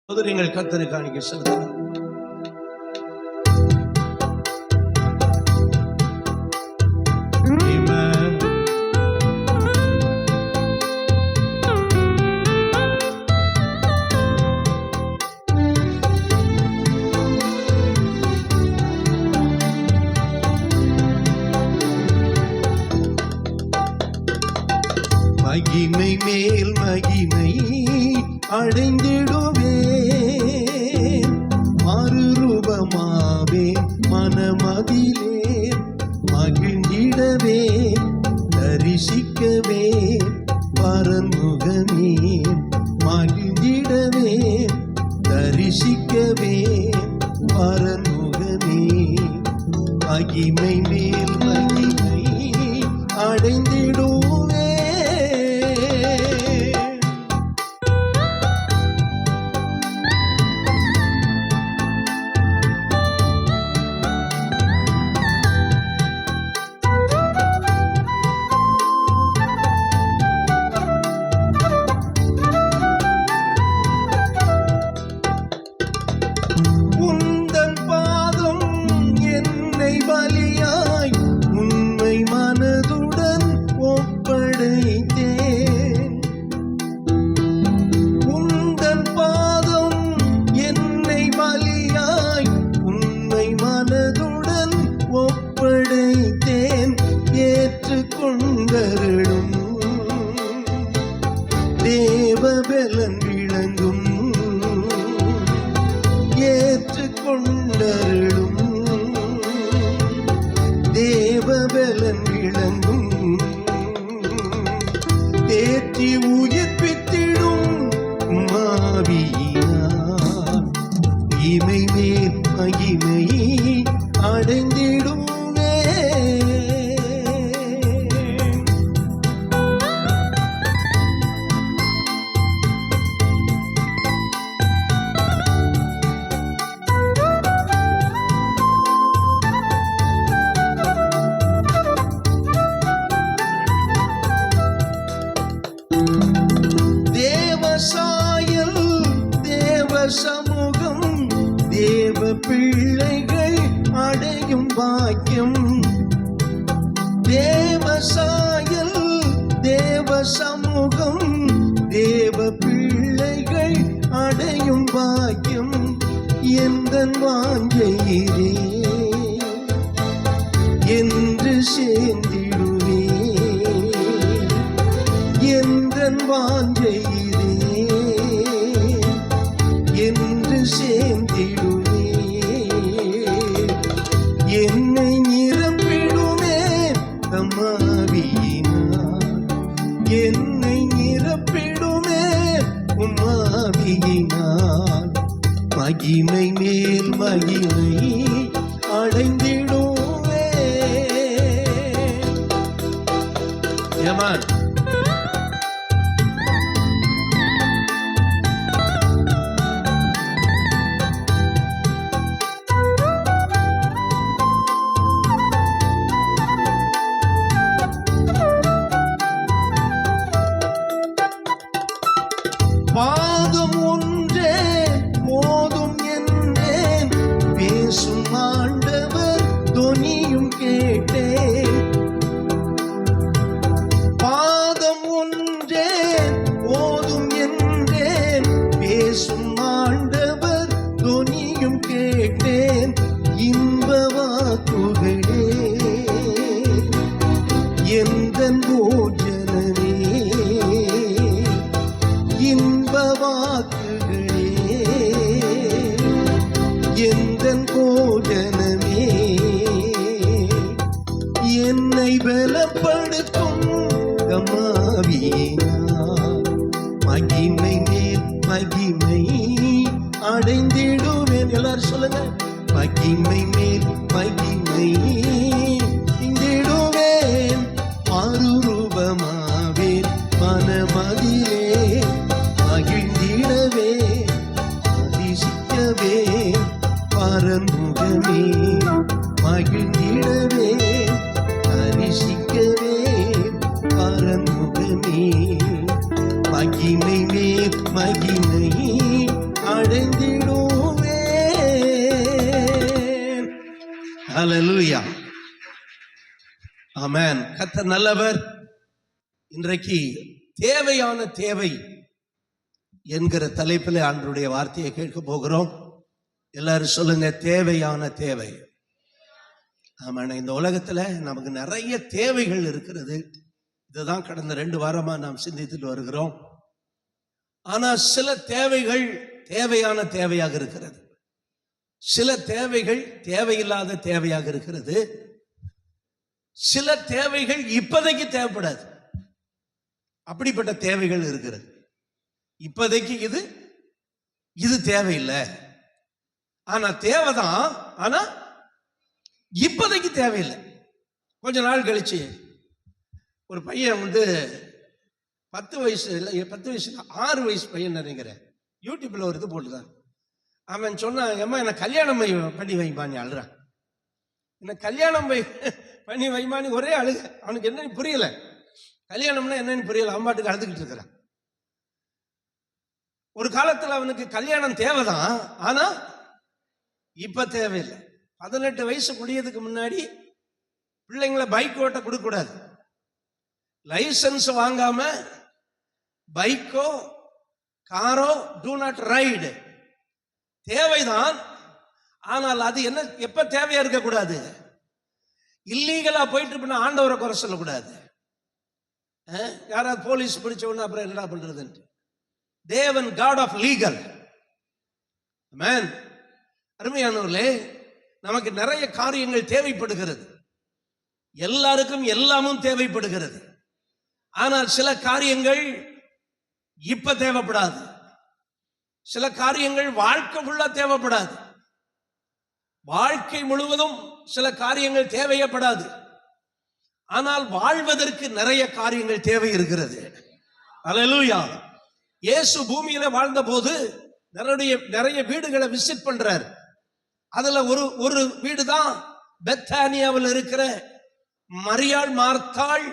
நீங்கள் கர்த்தரை காணிக்க செலுத்தலாம். மகிமை மேல் மகிமை அடைந்திடுவே, மறுரூபமாவே மனமதிலே மகிழ்ந்திடவே, தரிசிக்கவே பரன்முகமே மகிழ்ந்திடவே, தரிசிக்கவே பரன்முகமே. மகிமை மேல் மகிமை அடைந்திடுவே. உந்தன் பாதம் என்னை பலியாய் உண்மை மனதுடன் ஒப்படைத்தேன். உந்தன் பாதம் என்னை பலியாய் உண்மை மனதுடன் ஒப்படைத்தேன். ஏற்றுக்கொண்டருளும் தேவபலன் விளங்கும், ஏற்றுக்கொண்டருளும் தேவபலன் விளங்கும், தேற்றி உயிர்ப்பித்திடும் மாவியினார் இமை மேல் மகிமை அடைந்திடுமே. தேவசாயல் தேவ சமூகம் தேவ பிள்ளைகள் அடையும் பாக்கியம். தேவசாயல் தேவ சமூகம் தேவ பிள்ளைகள் அடையும் பாக்கியம். எந்தன் வாஞ்சையிலே என்று சேர்ந்திடுவே, எந்தன் வாஞ்சையிலே என்று சேர்ந்திடுவே. என்னை நிரப்பிடுமே அம்மாவியினார், என்னை நிரப்பிடுமே உம்மாவியினார். மகிமை மேல் மகிமை அடைந்திடுவே. ஏமான் பாதம் ஒன்றே போதும் என்றேன், பேசும் ஆண்டவர் தொனியும் கேட்டேன். பாதம் ஒன்றே போதும் என்றேன், பேசும் ஆண்டவர் தொனியும் கேட்டேன். இன்ப வாக்குகளே எந்தன் போஜனமே, இன்ப வாக்குகளே எந்தன் போஜனமே. என்னை பலப்படுத்தும் கமாவியினார் மகிமை மேல் மகிமை அடைந்திடுவேன். எல்லாரும் சொல்லுங்க, மகிமை மேல் மகிமை அடைந்திடுவேன். மறுரூபமாவேன் மனமதிலே மகிழ்ந்திடவே, அதிசிக்கவே பரன்முகமே மகிழ்ந்திடவே, தரிசிக்கவே பரன்முகமே. மகிமை மேல் மகிமை அடை ஹல்லேலூயா. ஆமென். கர்த்தர் நல்லவர். இன்றைக்கு தேவையான தேவை என்கிற தலைப்பில் ஆண்டவருடைய வார்த்தையை கேட்க போகிறோம். எல்லாரும் சொல்லுங்க, தேவையான தேவை. ஆமாம், இந்த உலகத்துல நமக்கு நிறைய தேவைகள் இருக்கிறது. இதுதான் கடந்த 2 வாரமா நாம் சிந்தித்துட்டு வருகிறோம். ஆனா சில தேவைகள் தேவையான தேவையாக இருக்கிறது, சில தேவைகள் தேவையில்லாத தேவையாக இருக்கிறது, சில தேவைகள் இப்போதைக்கு தேவைப்படாது. அப்படிப்பட்ட தேவைகள் இருக்கிறது. இப்போதைக்கு இது தேவையில்லை, ஆனா தேவைதான், ஆனா இப்போதைக்கு தேவையில்லை. கொஞ்ச நாள் கழிச்சு ஒரு பையன் 10 வயசு 6 வயசு பையன் நினைக்கிறேன், யூடியூப்ல ஒரு இது போட்டுதான். அவன் சொன்னான், அம்மா என்ன கல்யாணம் பண்ணி வைப்பான்னு அழுறான். என்ன கல்யாணம் பண்ணி வைமான்னு ஒரே அழுக. அவனுக்கு என்னன்னு புரியல, கல்யாணம்னா என்னன்னு புரியல. அவன் பாட்டுக்கு அழுதுகிட்டு இருக்கிறான். ஒரு காலத்துல அவனுக்கு கல்யாணம் தேவைதான், ஆனா இப்ப தேவையில்லை. 18 வயசு முடியதுக்கு முன்னாடி பிள்ளைங்களை பைக் ஓட்ட கொடுக்க கூடாது. லைசன்ஸ் வாங்காம பைக்கோ காரோ டூ நாட் ரைடு. தேவைதான், ஆனால் அது என்ன எப்ப தேவையா இருக்க கூடாது. இல்லீகலா போயிட்டு இருப்பா ஆண்டவரை குறை சொல்லக்கூடாது. யாராவது போலீஸ் பிடிச்ச உடனே அப்புறம் என்னடா பண்றதுன்னு. தேவன் காட் ஆஃப் லீகல். ஆமென். அருமையானவர்களே, நமக்கு நிறைய காரியங்கள் தேவைப்படுகிறது. எல்லாருக்கும் எல்லாமும் தேவைப்படுகிறது. ஆனால் சில காரியங்கள் இப்ப தேவைப்படாது, சில காரியங்கள் வாழ்க்கை ஃபுல்லா தேவைப்படாது, வாழ்க்கை முழுவதும் சில காரியங்கள் தேவைப்படாது. ஆனால் வாழ்வதற்கு நிறைய காரியங்கள் தேவை இருக்கிறது. அல்லேலூயா. இயேசு பூமியில வாழ்ந்த போது நிறைய வீடுகளை விசிட் பண்றார். அதுல ஒரு வீடு தான் பெத்தானியாவில் இருக்கிற மரியாள், மார்த்தாள்,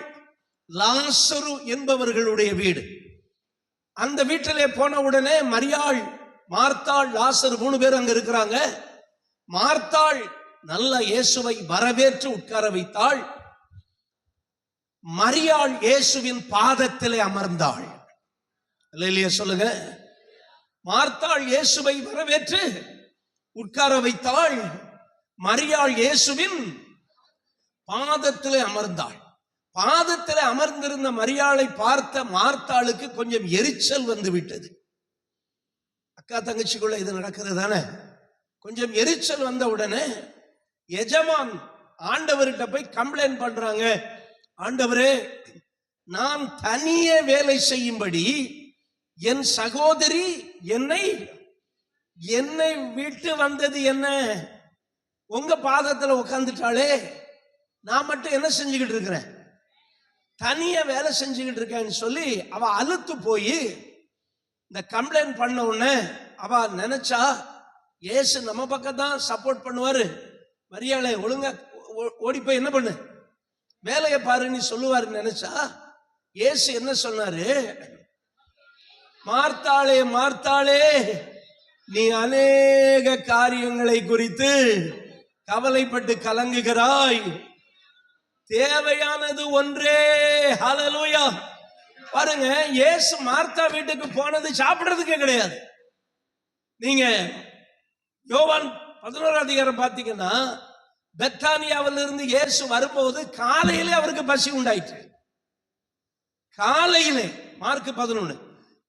லாசரு என்பவர்களுடைய வீடு. அந்த வீட்டிலே போன உடனே மரியாள், மார்த்தாள், லாசரு 3 பேர் அங்க இருக்கிறாங்க. மார்த்தாள் நல்ல இயேசுவை வரவேற்று உட்கார வைத்தாள். மரியாள் இயேசுவின் பாதத்திலே அமர்ந்தாள். அல்லேலூயா சொல்லுங்க. மார்த்தாள் இயேசுவை வரவேற்று உட்கார வைத்தாள். மரியாள் இயேசுவின் பாதத்திலே அமர்ந்தாள். பாதத்திலே அமர்ந்திருந்த மரியாளை பார்த்த மார்த்தாளுக்கு கொஞ்சம் எரிச்சல் வந்து விட்டது. அக்கா தங்கச்சிக்குள்ள இது நடக்கிறது தானே. கொஞ்சம் எரிச்சல் வந்த உடனே எஜமான் ஆண்டவர்கிட்ட போய் கம்ப்ளைண்ட் பண்றாங்க. ஆண்டவரே, நான் தனியே வேலை செய்யும்படி என் சகோதரி என்னை விட்டு வந்தது என்ன? உங்க பாதத்துல உட்கார்ந்துட்டாளே, நான் மட்டும் என்ன செஞ்சுக்கிட்டு இருக்கிறேன்? தனியா வேலை செஞ்சுக்கிட்டு இருக்கேன்னு சொல்லி அவ அலுத்து போய் இந்த கம்ப்ளைண்ட் பண்ண உடனே அவ நினைச்சா, இயேசு நம்ம பக்கம் தான் சப்போர்ட் பண்ணுவாரு, மரியாளை ஒழுங்கா ஓடி போய் என்ன பண்ணு, வேலையை பாருன்னு சொல்லுவாருன்னு நினைச்சா, இயேசு என்ன சொன்னாரு? மார்த்தாளே, மார்த்தாளே, நீ அநேக காரியங்களை குறித்து கவலைப்பட்டு கலங்குகிறாய், தேவையானது ஒன்றே. ஹல்லேலூயா. பாருங்க, இயேசு மார்த்தா வீட்டுக்கு போனது சாப்பிடுறதுக்கே கிடையாது. நீங்க யோவான் 11 அதிகாரம் பாத்தீங்கன்னா, பெத்தானியாவில் இருந்து இயேசு வரும்போது காலையிலே அவருக்கு பசி உண்டாயிற்று. காலையிலே, மார்க் 11,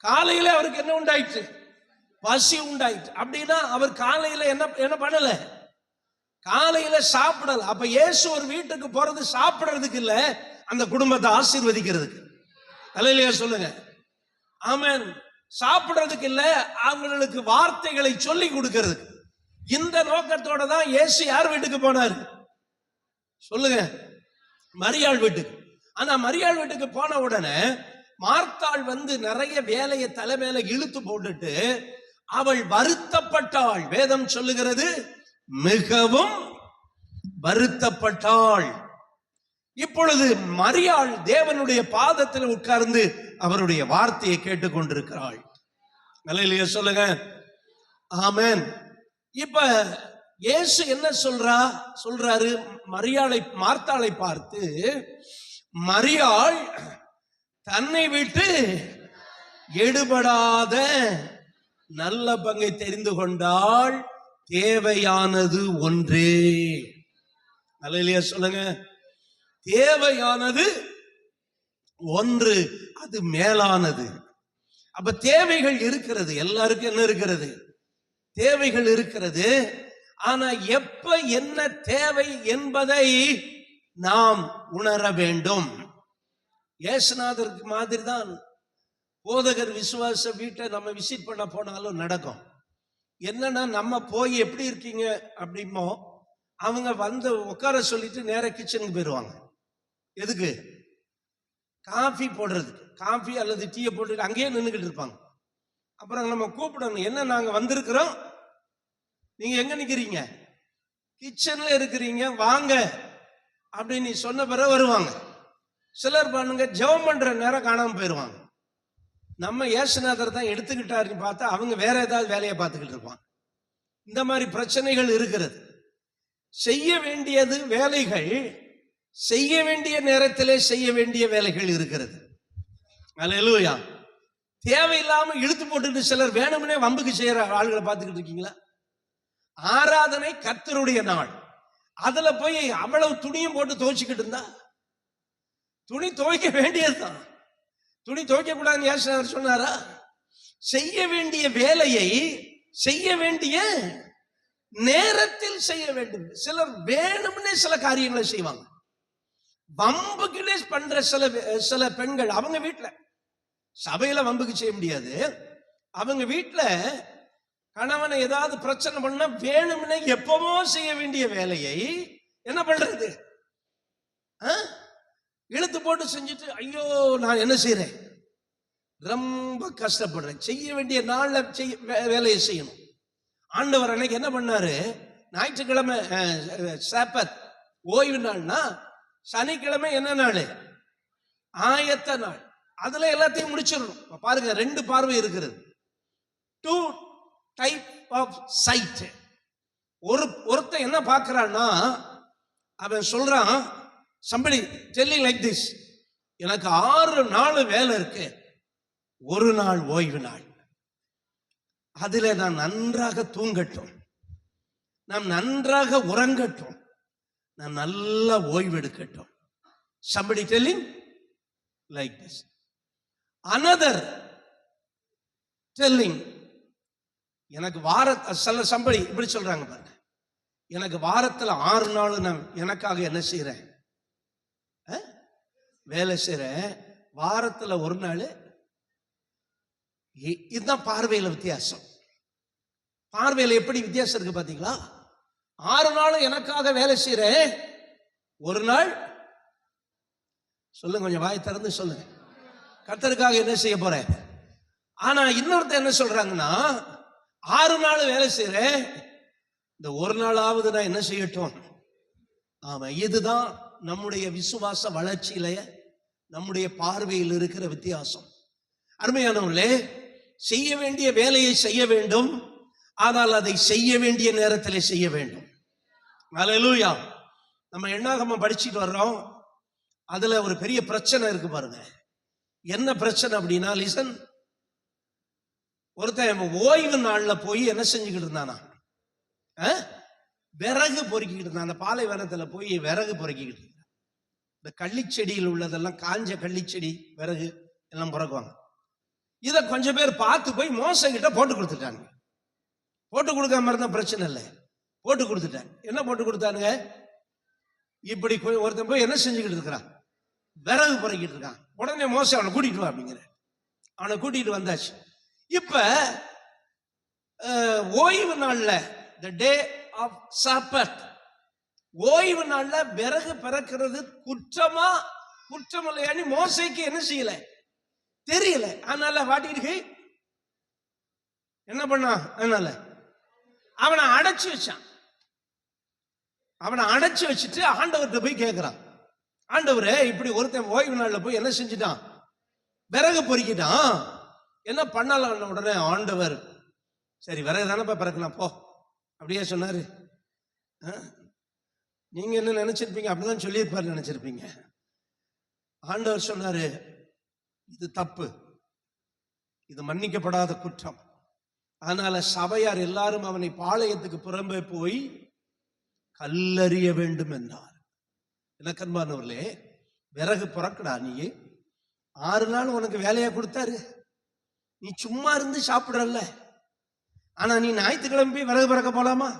காலையிலே அவருக்கு என்ன உண்டாயிற்று? பசி உண்டாயிற்று. அப்படின்னா அவர் காலையில என்ன பண்ணல? காலையில சாப்பிடல. அப்ப இயேசு ஒரு வீட்டுக்கு போறது சாப்பிடுறதுக்கு இல்ல, அந்த குடும்பத்தை ஆசீர்வதிக்கிறதுக்கு. அல்லேலூயா சொல்லுங்க. ஆமென். சாப்பிடுறதுக்கு இல்ல, அவங்களுக்கு வார்த்தைகளை சொல்லி கொடுக்கிறதுக்கு. இந்த நோக்கத்தோட தான் இயேசு யார் வீட்டுக்கு போனார்? சொல்லுங்க, மரியாள் வீட்டுக்கு. ஆனா மரியாள் வீட்டுக்கு போன உடனே மார்த்தாள் நிறைய வேலையை தலைமையில இழுத்து போட்டுட்டு அவள் வருத்தப்பட்டாள். வேதம் சொல்லுகிறது, மிகவும் வருத்தப்பட்டாள். இப்பொழுது மரியாள் தேவனுடைய பாதத்தில் உட்கார்ந்து அவருடைய வார்த்தையை கேட்டுக்கொண்டிருக்கிறாள். அல்லேலூயா சொல்லுங்க. ஆமென். இப்ப இயேசு என்ன சொல்றாரு? மார்த்தாளை பார்த்து, மரியாள் தன்னை விட்டு எடுபடாத நல்ல பங்கை தெரிந்து கொண்டால் தேவையானது ஒன்றே. அல்லேலூயா சொல்லுங்க. தேவையானது ஒன்று, அது மேலானது. அப்ப தேவைகள் இருக்கிறது, எல்லாருக்கும் என்ன இருக்கிறது? தேவைகள் இருக்கிறது. ஆனா எப்ப என்ன தேவை என்பதை நாம் உணர வேண்டும். இயேசுநாதருக்கு மாதிரி தான் போதகர் விசுவாச வீட்டை நம்ம விசிட் பண்ண போனாலும் நடக்கும். என்னன்னா, நம்ம போய் எப்படி இருக்கீங்க அப்படிமோ, அவங்க வந்து உட்கார சொல்லிட்டு நேர கிச்சனுக்கு போயிடுவாங்க. எதுக்கு? காஃபி போடுறதுக்கு. காஃபி அல்லது டீயை போட்டுட்டு அங்கேயே நின்றுக்கிட்டு இருப்பாங்க. அப்புறம் நம்ம கூப்பிடணும், என்ன நாங்க வந்திருக்கிறோம், நீங்க எங்க நிக்கிறீங்க? கிச்சன்ல இருக்கிறீங்க, வாங்க அப்படின்னு நீ சொன்ன பிறகு வருவாங்க. சிலர் பண்ணுங்க, ஜெபம் பண்ற நேரம் காணாம போயிடுவாங்க. நம்ம இயேசுநாதர் தான் எடுத்துக்கிட்டாருன்னு பார்த்தா அவங்க வேற ஏதாவது வேலையை பார்த்துக்கிட்டு இருப்பாங்க. இந்த மாதிரி பிரச்சனைகள் இருக்கிறது. செய்ய வேண்டியது வேலைகள், செய்ய வேண்டிய நேரத்திலே செய்ய வேண்டிய வேலைகள் இருக்கிறது. அல்லேலூயா. தேவையில்லாம இழுத்து போட்டுட்டு சிலர் வேணும்னே வம்புக்கு செய்யற ஆளுகளை பார்த்துக்கிட்டு இருக்கீங்களா? ஆராதனை கர்த்தருடைய நாள், அதுல போய் அவ்வளவு துணியும் போட்டு துவைச்சுக்கிட்டு இருந்தா, துணி துவைக்க வேண்டியதுதான். துணி துவைக்க கூடாதுன்னு இயேசுநாதர் சொன்னாரா? செய்ய வேண்டிய வேலையை செய்ய வேண்டிய நேரத்தில் செய்ய வேண்டும். சிலர் வேணும்னே சில காரியங்களை செய்வாங்க. வம்புக்குள்ளே பண்ற சில பெண்கள், அவங்க வீட்டுல சபையில வம்புக்கு செய்ய முடியாது. அவங்க வீட்டுல கணவனை ஏதாவது பிரச்சனை பண்ணா வேணும்னே எப்பவோ செய்ய வேண்டிய வேலையை என்ன பண்றது? இழுத்து போட்டு செஞ்சுட்டு, ஐயோ நான் என்ன செய்யறேன், ரொம்ப கஷ்டப்படுறேன். செய்ய வேண்டிய நாள்ல வேலையை செய்யணும். ஆண்டவர் அன்னைக்கு என்ன பண்ணாரு? ஞாயிற்றுக்கிழமை சாபத், ஓய்வு நாள்னா, சனிக்கிழமை என்ன நாள்? ஆயத்த நாள். அதுல எல்லாத்தையும் முடிச்சிடணும். பாருங்க, ரெண்டு பார்வை இருக்கிறது. Two type of sight. ஒருத்தன் என்ன பார்க்கறான்னா, அவன் சொல்றான், somebody telling like this, எனக்கு 6 நாள் வேலை இருக்கு, ஒரு நாள் ஓய்வு நாள், அதில் நான் நன்றாக தூங்கட்டும், நான் நன்றாக உறங்கட்டும், நான் நல்லா ஓய்வு எடுக்கட்டும். somebody telling like this. another telling, எனக்கு somebody இப்படி சொல்றாங்க பாருங்க, எனக்கு வாரத்தில் 6 நாள் நான் எனக்காக என்ன செய்யறேன், வேலை செய்யறேன், வாரத்தில் ஒரு நாள். இதுதான் பார்வையில வித்தியாசம். பார்வையில எப்படி வித்தியாசம் இருக்கு பாத்தீங்களா? 6 நாள் எனக்காக வேலை செய்யறேன், ஒரு நாள் சொல்லுங்க, கொஞ்சம் வாய் திறந்து சொல்லுங்க, கர்த்தருக்காக என்ன செய்ய போறேன். ஆனா இன்னொருத்த என்ன சொல்றாங்கன்னா, 6 நாள் வேலை செய்யறேன், இந்த ஒரு நாளாவது நான் என்ன செய்யட்டும். ஆமா, இதுதான் நம்முடைய விசுவாச வளர்ச்சியில நம்முடைய பார்வையில் இருக்கிற வித்தியாசம். அருமையானவர்களே, செய்ய வேண்டிய வேலையை செய்ய வேண்டும், ஆனால் அதை செய்ய வேண்டிய நேரத்தில் செய்ய வேண்டும். அல்லேலூயா. நம்ம என்னாகமம் படிச்சுட்டு வர்றோம். அதுல ஒரு பெரிய பிரச்சனை இருக்கு பாருங்க. என்ன பிரச்சனை அப்படின்னா, லிசன். ஒருத்தன் ஓய்வு நாள்ல போய் என்ன செஞ்சுக்கிட்டு இருந்தானா, விறகு பொறுக்கிக்கிட்டு இருந்தான். அந்த பாலைவனத்துல போய் விறகு பொறுக்கிக்கிட்டு இருந்தான். இந்த கள்ளிச்செடியில் உள்ளதெல்லாம் காஞ்ச கள்ளிச்செடி விறகு எல்லாம் பொறுக்குவாங்க. இதை கொஞ்சம் பேர் பார்த்து போய் மோசங்கிட்ட போட்டு கொடுத்துட்டாங்க. போட்டு கொடுக்காம இருந்தா பிரச்சனை இல்லை, போட்டு கொடுத்துட்டாங்க. என்ன போட்டு கொடுத்தானுங்க? இப்படி ஒருத்தன் போய் என்ன செஞ்சுக்கிட்டு இருக்கிறான், விறகு பொறுக்கிட்டு இருக்கான். உடனே மோசம் அவனை கூட்டிட்டு வா அப்படிங்கிற. அவனை கூட்டிட்டு வந்தாச்சு. இப்ப ஓய்வு நாள்ல, the day of Sabbath, ஓய்வு நாள்ல விறகு பிறக்கிறது குற்றமா குற்றம் இல்லையான்னு மோசைக்கு என்ன செய்யல, தெரியல. அதனால வாட்டிட்டு என்ன பண்ணா, அதனால அவனை அடைச்சு வச்சான். அவனை அடைச்சு வச்சுட்டு ஆண்டவர்கிட்ட போய் கேட்கிறான், ஆண்டவரே, இப்படி ஒருத்தன் ஓய்வு நாள்ல போய் என்ன செஞ்சுட்டான், விறகு பொறுக்கிட்டான், என்ன பண்ணலாம்? உடனே ஆண்டவர், சரி விறகு தானே பிறக்கலாம் போ அப்படியே சொன்னாரு. நீங்க என்ன நினைச்சிருப்பீங்க? அப்படிதான் சொல்லியிருப்பாரு நினைச்சிருப்பீங்க. ஆண்டவர் சொன்னாரு, இது தப்பு, இது மன்னிக்கப்படாத குற்றம். அதனால சபையார் எல்லாரும் அவனை பாளையத்துக்கு புறம்பே போய் கல்லறிய வேண்டும் என்றார். இலக்கன்பானவர்களே, விறகு புறக்கடா, நீ 6 நாள் உனக்கு வேலையா கொடுத்தாரு, நீ சும்மா இருந்து சாப்பிடல. ஆனா நீ ஞாயிற்றுக்கிழமை விறகு பிறக்க போலாமா?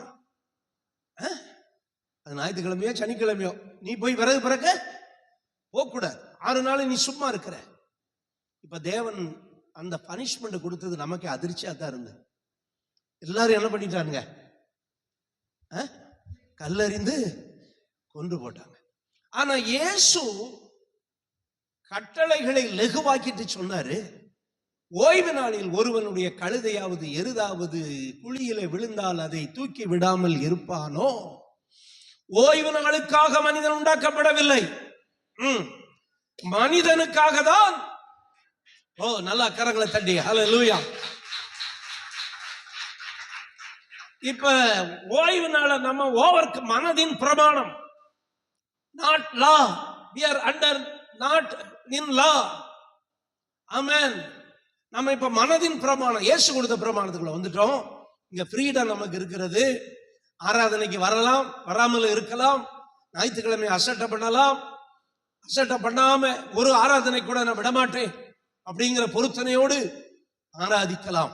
அது ஞாயிற்றுக்கிழமையோ சனிக்கிழமையோ நீ போய் விறகு பிறக்க போகக்கூடாது. 6 நாள் நீ சும்மா இருக்கிற. இப்ப தேவன் அந்த பனிஷ்மெண்ட் கொடுத்தது நமக்கு அதிர்ச்சியா தான் இருந்தது. எல்லாரும் என்ன பண்ணிட்டாங்க? கல்லறிந்து கொண்டு போட்டாங்க. ஆனா இயேசு கட்டளைகளை லகுவாக்கிட்டு சொன்னாரு, ஓய்வு நாளில் ஒருவனுடைய கழுதையாவது எருதாவது குழியில விழுந்தால் அதை தூக்கி விடாமல் இருப்பானோ? ஓய்வு நாளுக்காக மனிதன் உண்டாக்கப்படவில்லை, மனிதனுக்காக தான். நல்லா கரங்களை தட்டி ஹல்லேலூயா. இப்ப ஓய்வு நாள நம்ம மனதின் பிரமாணம், not law, we are under not in law. ஆமென். நம்ம இப்ப மனதின் பிரமாணம், இயேசு கொடுத்த பிரமாணத்துக்குள்ள வந்துட்டோம். இங்க ஃப்ரீடம் நமக்கு இருக்கிறது. ஆராதனைக்கு வரலாம், வராமல் இருக்கலாம். ஞாயிற்றுக்கிழமை அசட்டை பண்ணலாம், அசட்டை பண்ணாம ஒரு ஆராதனை கூட நான் விடமாட்டேன் அப்படிங்கிற பொருத்தனையோடு ஆராதிக்கலாம்.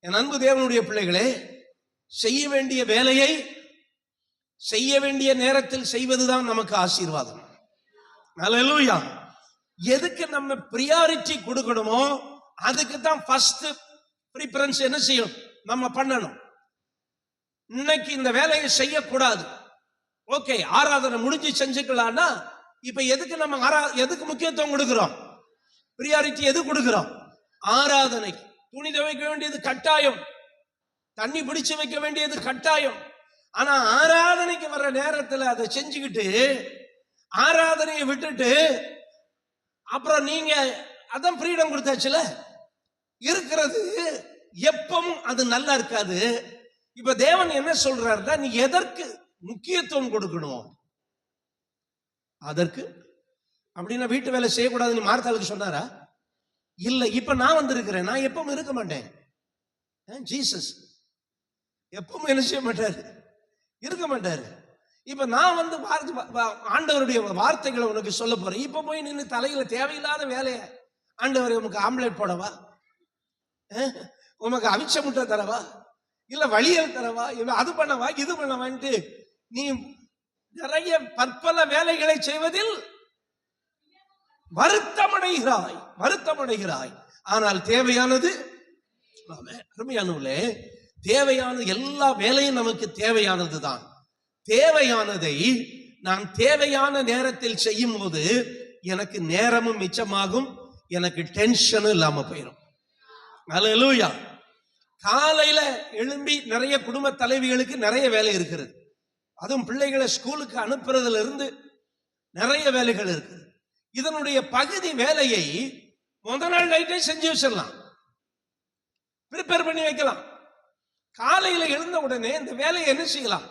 என் அன்பு தேவனுடைய பிள்ளைகளே, செய்ய வேண்டிய வேலையை செய்ய வேண்டிய நேரத்தில் செய்வதுதான் நமக்கு ஆசீர்வாதம். ஹல்லேலூயா. எதுக்கு நம்ம பிரியாரிட்டி கொடுக்கணுமோ அதுக்கு தான் ஃபர்ஸ்ட் ப்ரிஃபரன்ஸ் என்ன செய்யும் நம்ம பண்ணணும். இன்னைக்கு இந்த வேலையை செய்யக்கூடாது, ஓகே, ஆராதனை முடிஞ்சு செஞ்சுக்கலாம்னா இப்ப எதுக்கு நம்ம எதுக்கு முக்கியத்துவம் கொடுக்கிறோம்? பிரியாரிட்டி எது கொடுக்கிறோம்? ஆராதனைக்கு. துணி துவைக்க வேண்டியது கட்டாயம், தண்ணி பிடிச்சு வைக்க வேண்டியது கட்டாயம். ஆனா ஆராதனைக்கு வர்ற நேரத்தில் அதை செஞ்சுக்கிட்டு ஆராதனையை விட்டுட்டு அப்புறம் நீங்க அதான் ஃப்ரீடம் கொடுத்தாச்சுல இருக்கிறது, எப்பவும் அது நல்லா இருக்காது. இப்ப தேவன் என்ன சொல்றாருன்னா, நீ எதற்கு முக்கியத்துவம் கொடுக்கணும் அதற்கு. அப்படின்னா வீட்டு வேலை செய்யக்கூடாதுன்னு மார்த்தாளுக்கு சொன்னாரா? இல்ல. இப்ப நான் வந்திருக்கிறேன், நான் எப்பவும் இருக்க மாட்டேன். ஜீசஸ் எப்பவும் என்ன செய்ய மாட்டாரு, இருக்க மாட்டாரு. இப்ப நான் வந்து ஆண்டவருடைய வார்த்தைகளை உனக்கு சொல்ல போறேன். இப்ப போய் நின்று தலையில தேவையில்லாத வேலைய, ஆண்டவர் உனக்கு ஆம்லேட் போடவா, உனக்கு அவிச்ச முட்டை தரவா, இல்ல வழியல் தரவா, இல்ல அது பண்ணவா இது பண்ணவான்ட்டு நீ நிறைய பற்பல வேலைகளை செய்வதில் வருத்தமடைகிறாய். ஆனால் தேவையானது, அருமையானவர்களே, தேவையான எல்லா வேலையும் நமக்கு தேவையானது தான். தேவையானதை நான் தேவையான நேரத்தில் செய்யும் போது எனக்கு நேரமும் மிச்சமாகும், எனக்கு டென்ஷனும் இல்லாம போயிடும். ஹல்லேலூயா. காலையில எழும்பி நிறைய குடும்ப தலைவிகளுக்கு நிறைய வேலை இருக்கிறது, அதுவும் பிள்ளைகளை ஸ்கூலுக்கு அனுப்புறதுல இருந்து நிறைய வேலைகள் இருக்குது. இதனுடைய பகுதி வேலையை முதல் நாள் நைட்டே செஞ்சு வச்சிடலாம், ப்ரிப்பேர் பண்ணி வைக்கலாம். காலையில எழுந்த உடனே இந்த வேலையை என்ன செய்யலாம்,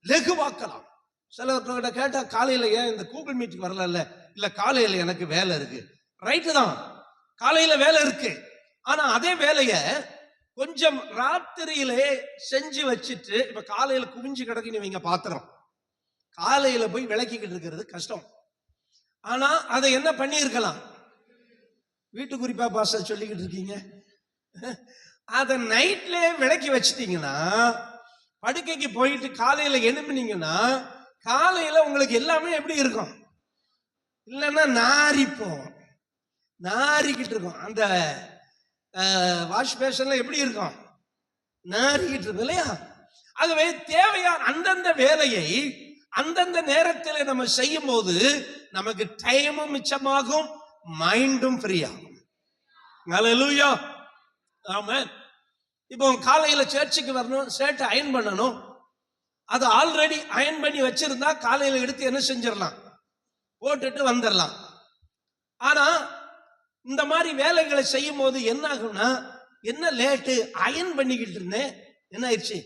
லகுவாக்கலாம். சிலர்கிட்ட கேட்டா காலையில ஏன் இந்த கூகுள் மீட்டுக்கு வரல, இல்ல காலையில எனக்கு வேலை இருக்கு. ரைட்டு தான், காலையில வேலை இருக்கு. ஆனா அதே வேலைய கொஞ்சம் ராத்திரியிலே செஞ்சு வச்சுட்டு, இப்ப காலையில குவிஞ்சு கிடக்குன்னு வைங்க பாத்திரம், காலையில போய் விளக்கிக்கிட்டு இருக்கிறது கஷ்டம். ஆனா அதை என்ன பண்ணி இருக்கலாம், வீட்டு குறிப்பா பாச சொல்லிக்கிட்டு இருக்கீங்க, அதை நைட்ல விளக்கி வச்சிட்டீங்கன்னா படுக்கைக்கு போயிட்டு காலையில எழுப்பினீங்கன்னா காலையில உங்களுக்கு எல்லாமே எப்படி இருக்கும், இல்லைன்னா நாரிக்கிட்டு இருக்கும். அந்த வாஷ் பேஷன்ல எப்படி இருக்கும், நாரிக்கிட்டு இருக்கும் இல்லையா? ஆகவே தேவையான அந்தந்த வேலையை அந்தந்த நேரத்தில் நம்ம செய்யும் போது நமக்கு டைமும் மிச்சமாகும், மைண்டும் ஃப்ரீயாகும். ஹல்லேலூயா. ஆமென். இப்போ காலையில சர்ச்சுக்கு வரணும், ஷர்ட் அயன் பண்ணணும், அது ஆல்ரெடி அயன் பண்ணி வச்சிருந்தா காலையில எடுத்து என்ன செஞ்சிடலாம், போட்டுட்டு வந்துடலாம். ஆனா இந்த மாதிரி வேலைகளை செய்யும் போது என்ன ஆகும்னா, என்ன லேட்டு, அயன் பண்ணிக்கிட்டு இருந்தேன், என்ன ஆயிடுச்சு,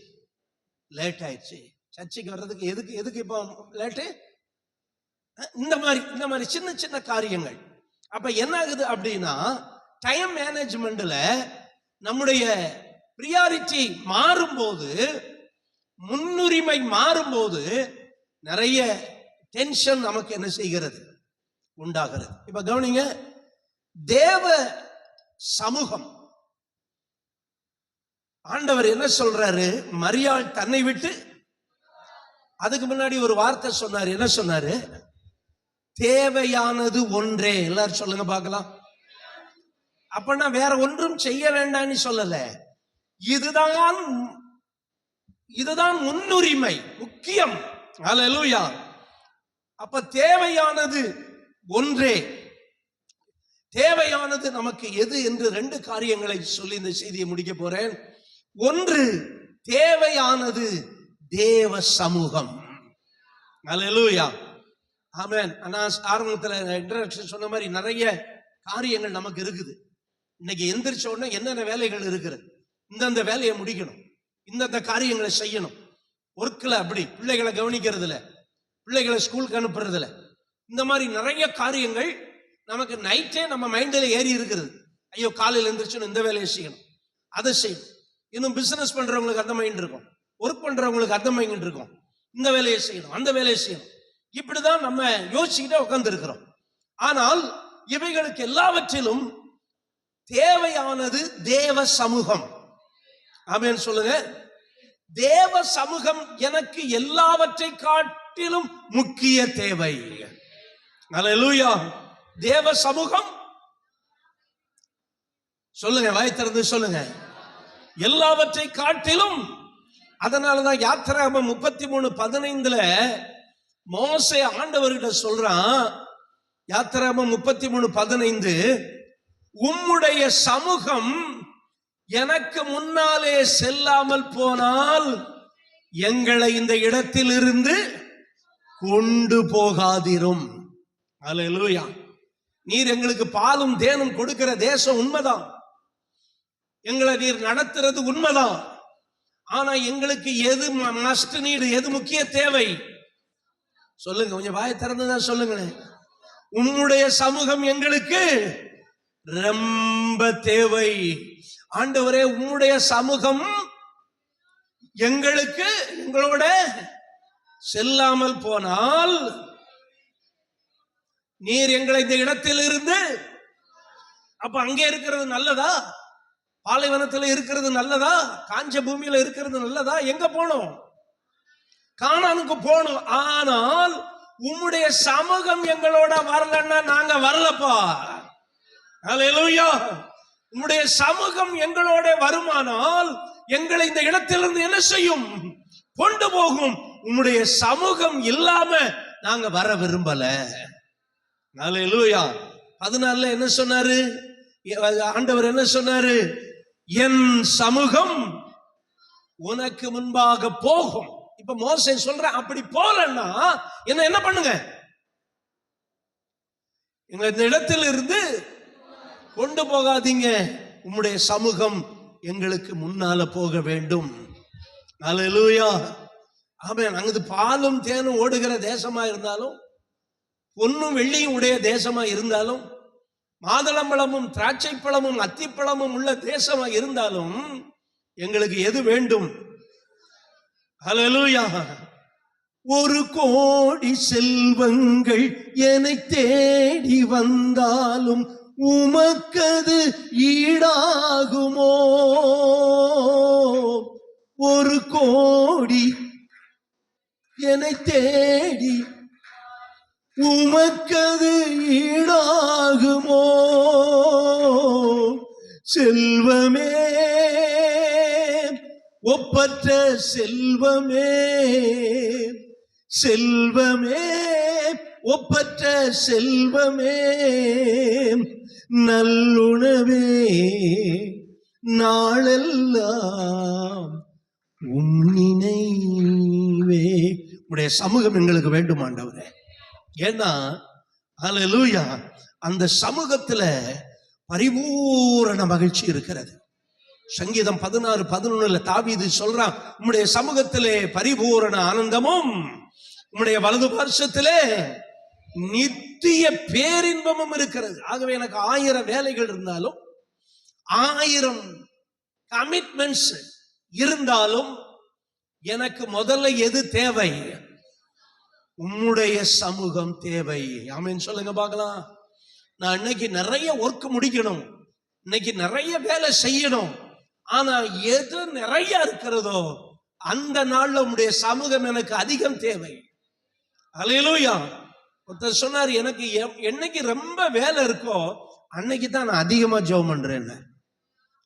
லேட் ஆயிடுச்சு. சர்ச்சைக்கு வர்றதுக்கு எதுக்கு இப்போ லேட்டு? இந்த மாதிரி சின்ன சின்ன காரியங்கள். அப்ப என்ன ஆகுது அப்படின்னா, டைம் மேனேஜ்மெண்ட்ல நம்முடைய பிரியாரிட்டி மாறும்போது, முன்னுரிமை மாறும்போது நிறைய டென்ஷன் நமக்கு என்ன செய்கிறது? உண்டாகிறது. இப்ப கவனிங்க, தேவ சமூகம். ஆண்டவர் என்ன சொல்றாரு? மரியாள் தன்னை விட்டு, அதுக்கு முன்னாடி ஒரு வார்த்தை சொன்னாரு. என்ன சொன்னாரு? தேவையானது ஒன்றே. எல்லாரும் சொல்லுங்க பார்க்கலாம். அப்பனா வேற ஒன்றும் செய்ய வேண்டாம்னு சொல்லல. இதுதான் முன்னுரிமை, முக்கியம். அல்லேலூயா. அப்ப தேவையானது ஒன்றே. தேவையானது நமக்கு எது என்று 2 காரியங்களை சொல்லி இந்த செய்தியை முடிக்க போறேன். ஒன்று, தேவையானது தேவ சமூகம். அல்லேலூயா. ஆமென். நான் ஆரம்பத்துல இன்ட்ரோடக்ஷன் சொன்ன மாதிரி நிறைய காரியங்கள் நமக்கு இருக்குது. இன்னைக்கு எந்திரிச்ச உடனே என்னென்ன வேலைகள் இருக்கிறது, இந்தந்த வேலையை முடிக்கணும், இந்தந்த காரியங்களை செய்யணும். ஒர்க்ல அப்படி பிள்ளைகளை கவனிக்கிறதுல, பிள்ளைகளை ஸ்கூலுக்கு அனுப்புறதுல, இந்த மாதிரி நிறைய காரியங்கள் நமக்கு நைட்டே நம்ம மைண்ட்ல ஏறி இருக்கிறது. ஐயோ, காலையில் எந்திரிச்சோன்னு இந்த வேலையை செய்யணும், அதை செய்யணும். இன்னும் பிசினஸ் பண்றவங்களுக்கு அந்த மைண்ட் இருக்கும், ஒர்க் பண்றவங்களுக்கு அந்த மைண்ட் இருக்கும். இந்த வேலையை செய்யணும், அந்த வேலையை செய்யணும். இப்படிதான் நம்ம யோசிச்சுக்கிட்டே உட்கார்ந்து இருக்கிறோம். ஆனால் இவைகளுக்கு எல்லாவற்றிலும் தேவையானது தேவ சமூகம். ஆமென் சொல்லுங்க. தேவ சமூகம் எனக்கு எல்லாவற்றை காட்டிலும் முக்கிய தேவை. அல்லேலூயா. தேவ சமூகம் சொல்லுங்க, வாய் திறந்து சொல்லுங்க, எல்லாவற்றை காட்டிலும். அதனாலதான் யாத்திராகமம் 33:15 மோசே ஆண்டவர்கிட்ட சொல்றான். யாத்திராகமம் 33:15, உம்முடைய சமூகம் எனக்கு முன்னாலே செல்லாமல் போனால் எங்களை இந்த இடத்திலிருந்து கொண்டு போகாதிரும். அல்லேலூயா. நீர் எங்களுக்கு பாலும் தேனும் கொடுக்கிற தேசம் உண்மைதான், எங்களை நீர் நடத்துறது உண்மைதான். ஆனா எங்களுக்கு எது மஸ்ட் நீடு, எது முக்கிய தேவை? சொல்லுங்க, கொஞ்சம் வாயை திறந்துதான் சொல்லுங்களேன். உம்முடைய சமூகம் எங்களுக்கு ரொம்ப தேவை. ஆண்டவரே, உம்முடைய சமூகம் எங்களோட செல்லாமல் போனால் நீர் எங்களை இந்த இடத்தில் இருந்து, அப்ப அங்கே இருக்கிறது நல்லதா? பாலைவனத்தில் இருக்கிறது நல்லதா? காஞ்ச பூமியில இருக்கிறது நல்லதா? எங்க போனோம்? கானானுக்கு போனோம். ஆனால் உம்முடைய சமூகம் எங்களோட வரலன்னா நாங்க வரலப்பா. அல்லேலூயா. உம்முடைய சமூகம் எங்களோட வருமானால் எங்களை இந்த இடத்திலிருந்து என்ன செய்யும்? கொண்டு போகும். உம்முடைய சமூகம் இல்லாம நாங்க வர விரும்பல. அல்லேலூயா. 14 என்ன சொன்னாரு ஆண்டவர்? என்ன சொன்னாரு? என் சமூகம் உனக்கு முன்பாக போகும். இப்ப மோசே சொல்ற, அப்படி போலன்னா என்ன பண்ணுங்க? எங்களை இந்த இடத்தில் இருந்து கொண்டு போகாதீங்க. உம்முடைய சமூகம் எங்களுக்கு முன்னால போக வேண்டும். அல்லேலூயா. ஆமென். அங்கு பாலும் தேனும் ஓடுகிற தேசமா இருந்தாலும், பொன்னும் வெள்ளியும் உடைய தேசமா இருந்தாலும், மாதுளம்பழமும் திராட்சை பழமும் அத்திப்பழமும் உள்ள தேசமா இருந்தாலும் எங்களுக்கு எது வேண்டும்? அல்லேலூயா. 1,000,000 செல்வங்கள் என்னை தேடி வந்தாலும் உமக்கது ஈடாகுமோ? 1,000,000 என்னை தேடி உமக்கது ஈடாகுமோ? செல்வமே, ஒப்பற்ற செல்வமே, செல்வமே, ஒப்பற்ற செல்வமே, நல்லுணவே, நாளெல்லாம் உம் நினைவே. உடைய சமூகம் எங்களுக்கு வேண்டும் ஆண்டவரே. ஏன்னா அல்லேலூயா, அந்த சமூகத்துல பரிபூரண மகிழ்ச்சி இருக்கிறது, சங்கீதம் 16:11 தாவீது சொல்றான், உம்முடைய சமூகத்திலே பரிபூரண ஆனந்தமும் உம்முடைய வலது பார்சத்திலே நித்திய பேரின்பமும் இருக்கிறது. ஆகவே எனக்கு 1000 வேலைகள் இருந்தாலும் 1000 கமிட்மெண்ட்ஸ் இருந்தாலும் எனக்கு முதல்ல எது தேவை? உம்முடைய சமூகம் தேவை. ஆமென் சொல்லுங்க பார்க்கலாம். நான் இன்னைக்கு நிறைய ஒர்க் முடிக்கணும், இன்னைக்கு நிறைய வேலை செய்யணும், ஆனா எது நிறைய இருக்கிறதோ அந்த நாள்ல உம்முடைய சமூகம் எனக்கு அதிகம் தேவை. அல்லேலூயா. ஒருத்தர் சொன்னார், எனக்கு என்னைக்கு ரொம்ப வேலை இருக்கோ அன்னைக்கு தான் நான் அதிகமா ஜெபம் பண்றேன்.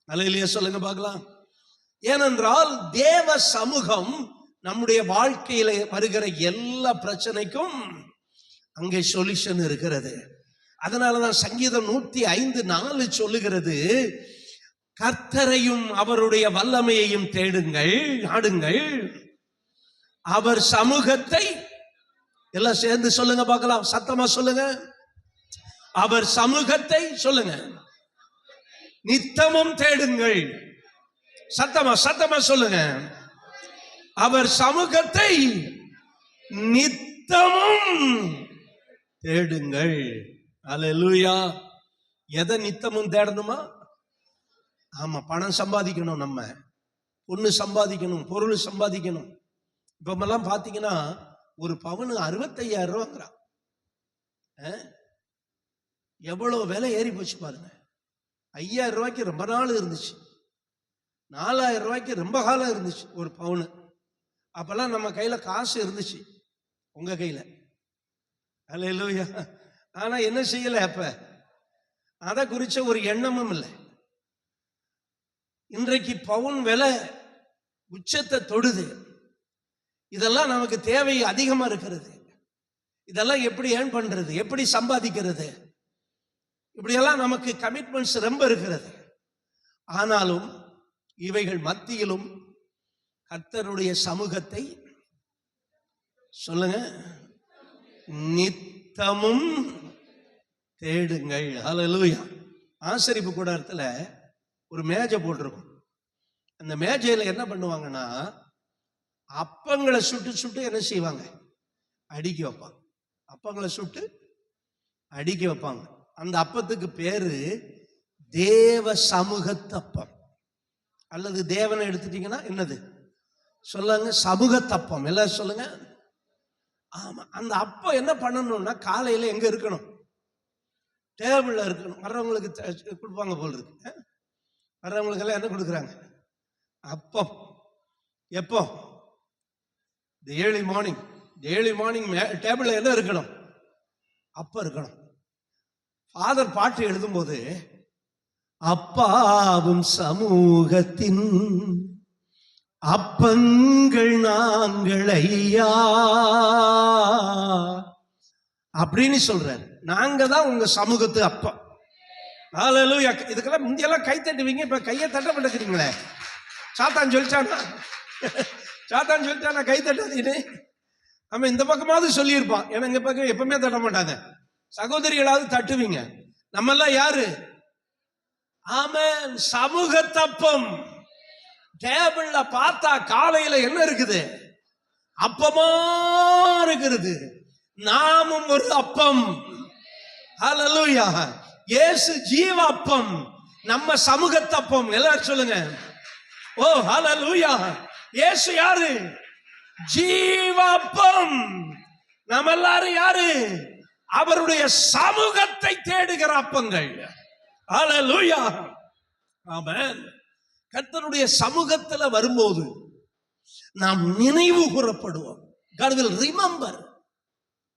அல்லேலூயா சொல்லுங்க பார்க்கலாம். ஏனென்றால் தேவ சமூகம் நம்முடைய வாழ்க்கையில வருகிற எல்லா பிரச்சனைக்கும் அங்கே சொல்யூஷன் இருக்கிறது. அதனாலதான் சங்கீதம் 105:4 சொல்லுகிறது, கர்த்தரையும் அவருடைய வல்லமையையும் தேடுங்கள், நாடுங்கள், அவர் சமூகத்தை எல்லாம் சேர்ந்து சொல்லுங்க பார்க்கலாம், சத்தமா சொல்லுங்க. அவர் சமூகத்தை சொல்லுங்க, நித்தமும் தேடுங்கள். சத்தமா சொல்லுங்க. அவர் சமூகத்தை நித்தமும் தேடுங்கள். அல்லேலூயா. எதை நித்தமும் தேடணுமா? ஆமா, பணம் சம்பாதிக்கணும், நம்ம பொண்ணு சம்பாதிக்கணும், பொருள் சம்பாதிக்கணும். இப்பெல்லாம் பாத்தீங்கன்னா ஒரு பவுனு 65,000 ரூபாங்கிறான். எவ்வளவு விலை ஏறி போச்சு பாருங்க. 5,000 ரூபாய்க்கு ரொம்ப நாள் இருந்துச்சு, 4,000 ரூபாய்க்கு ரொம்ப காலம் இருந்துச்சு ஒரு பவுனு. அப்பெல்லாம் நம்ம கையில காசு இருந்துச்சு, உங்க கையில. அல்லேலூயா. ஆனா என்ன செய்யல, அப்ப அதை குறிச்ச ஒரு எண்ணமும் இல்லை. இன்றைக்கு பவுன் விலை உச்சத்தை தொடுது. இதெல்லாம் நமக்கு தேவை அதிகமா இருக்கிறது. இதெல்லாம் எப்படி ஏர்ன் பண்றது, எப்படி சம்பாதிக்கிறது, இப்படியெல்லாம் நமக்கு கமிட்மெண்ட்ஸ் ரொம்ப இருக்கிறது. ஆனாலும் இவைகள் மத்தியிலும் கர்த்தருடைய சமூகத்தை சொல்லுங்க, நித்தமும் தேடுங்கள். அல்லேலூயா. ஆசரிப்பு கூடாரத்துல ஒரு மேஜை போட்டிருக்கும். அந்த மேஜையில என்ன பண்ணுவாங்கன்னா, அப்பங்களை சுட்டு என்ன செய்வாங்க, அடுக்கி வைப்பாங்க. அப்பங்களை சுட்டு அடுக்கி வைப்பாங்க. அந்த அப்பத்துக்கு பேரு தேவ சமூகத்தப்பம், அல்லது தேவனை எடுத்துட்டீங்கன்னா என்னது சொல்லுங்க, சமூகத்தப்பம். எல்லாரும் சொல்லுங்க. ஆமா, அந்த அப்பம் என்ன பண்ணணும்னா காலையில எங்க இருக்கணும், டேபிள்ல இருக்கணும். வர்றவங்களுக்கு கொடுப்பாங்க போல் இருக்கு. வர்றவங்களுக்கு எல்லாம் என்ன கொடுக்குறாங்க, அப்பம். எப்போ? ஏர்லி மார்னிங் டேபிள்ல என்ன இருக்கணும், அப்பம் இருக்கணும். ஃபாதர் பாட்டு எழுதும்போது, அப்பாவும் சமூகத்தின் அப்பங்கள் நாங்கள் ஐயா அப்படின்னு சொல்றாரு. நாங்க தான் உங்க சமூகத்து அப்பம். அல்லேலூயா. இதுக்கெல்லாம் முந்தியெல்லாம் கை தட்டுவீங்க, இப்ப கையை தட்ட மாட்டேங்கிறீங்களே. சாத்தான் சொல்லிட்டானா கை தட்டாதீன்னு. நம்ம இந்த பக்கமாவது சொல்லியிருப்பான், ஏன்னா இந்த பக்கம் எப்பவுமே தட்ட மாட்டாங்க. சகோதரிகளாவது தட்டுவீங்க. நம்ம எல்லாம் யாரு? ஆமென், சமூகத்தப்பம். டேபிள்ல பார்த்தா காலையில என்ன இருக்குது, அப்பமா இருக்கிறது. நாமும் ஒரு அப்பம். அல்லேலூயா. இயேசு ஜீவ அப்பம், நம்ம சமூகத்தப்பம். எல்லாரும் சொல்லுங்க. ஓ அல்லேலூயா. இயேசு யாரு? ஜீவ அப்பம். நம்ம எல்லாரும் யாரு? அவருடைய சமூகத்தை தேடுகிற அப்பங்கள். அல்லேலூயா. ஆமென். கர்த்தருடைய சமூகத்துல வரும்போது நாம் நினைவு கூறப்படுவோம். God will remember.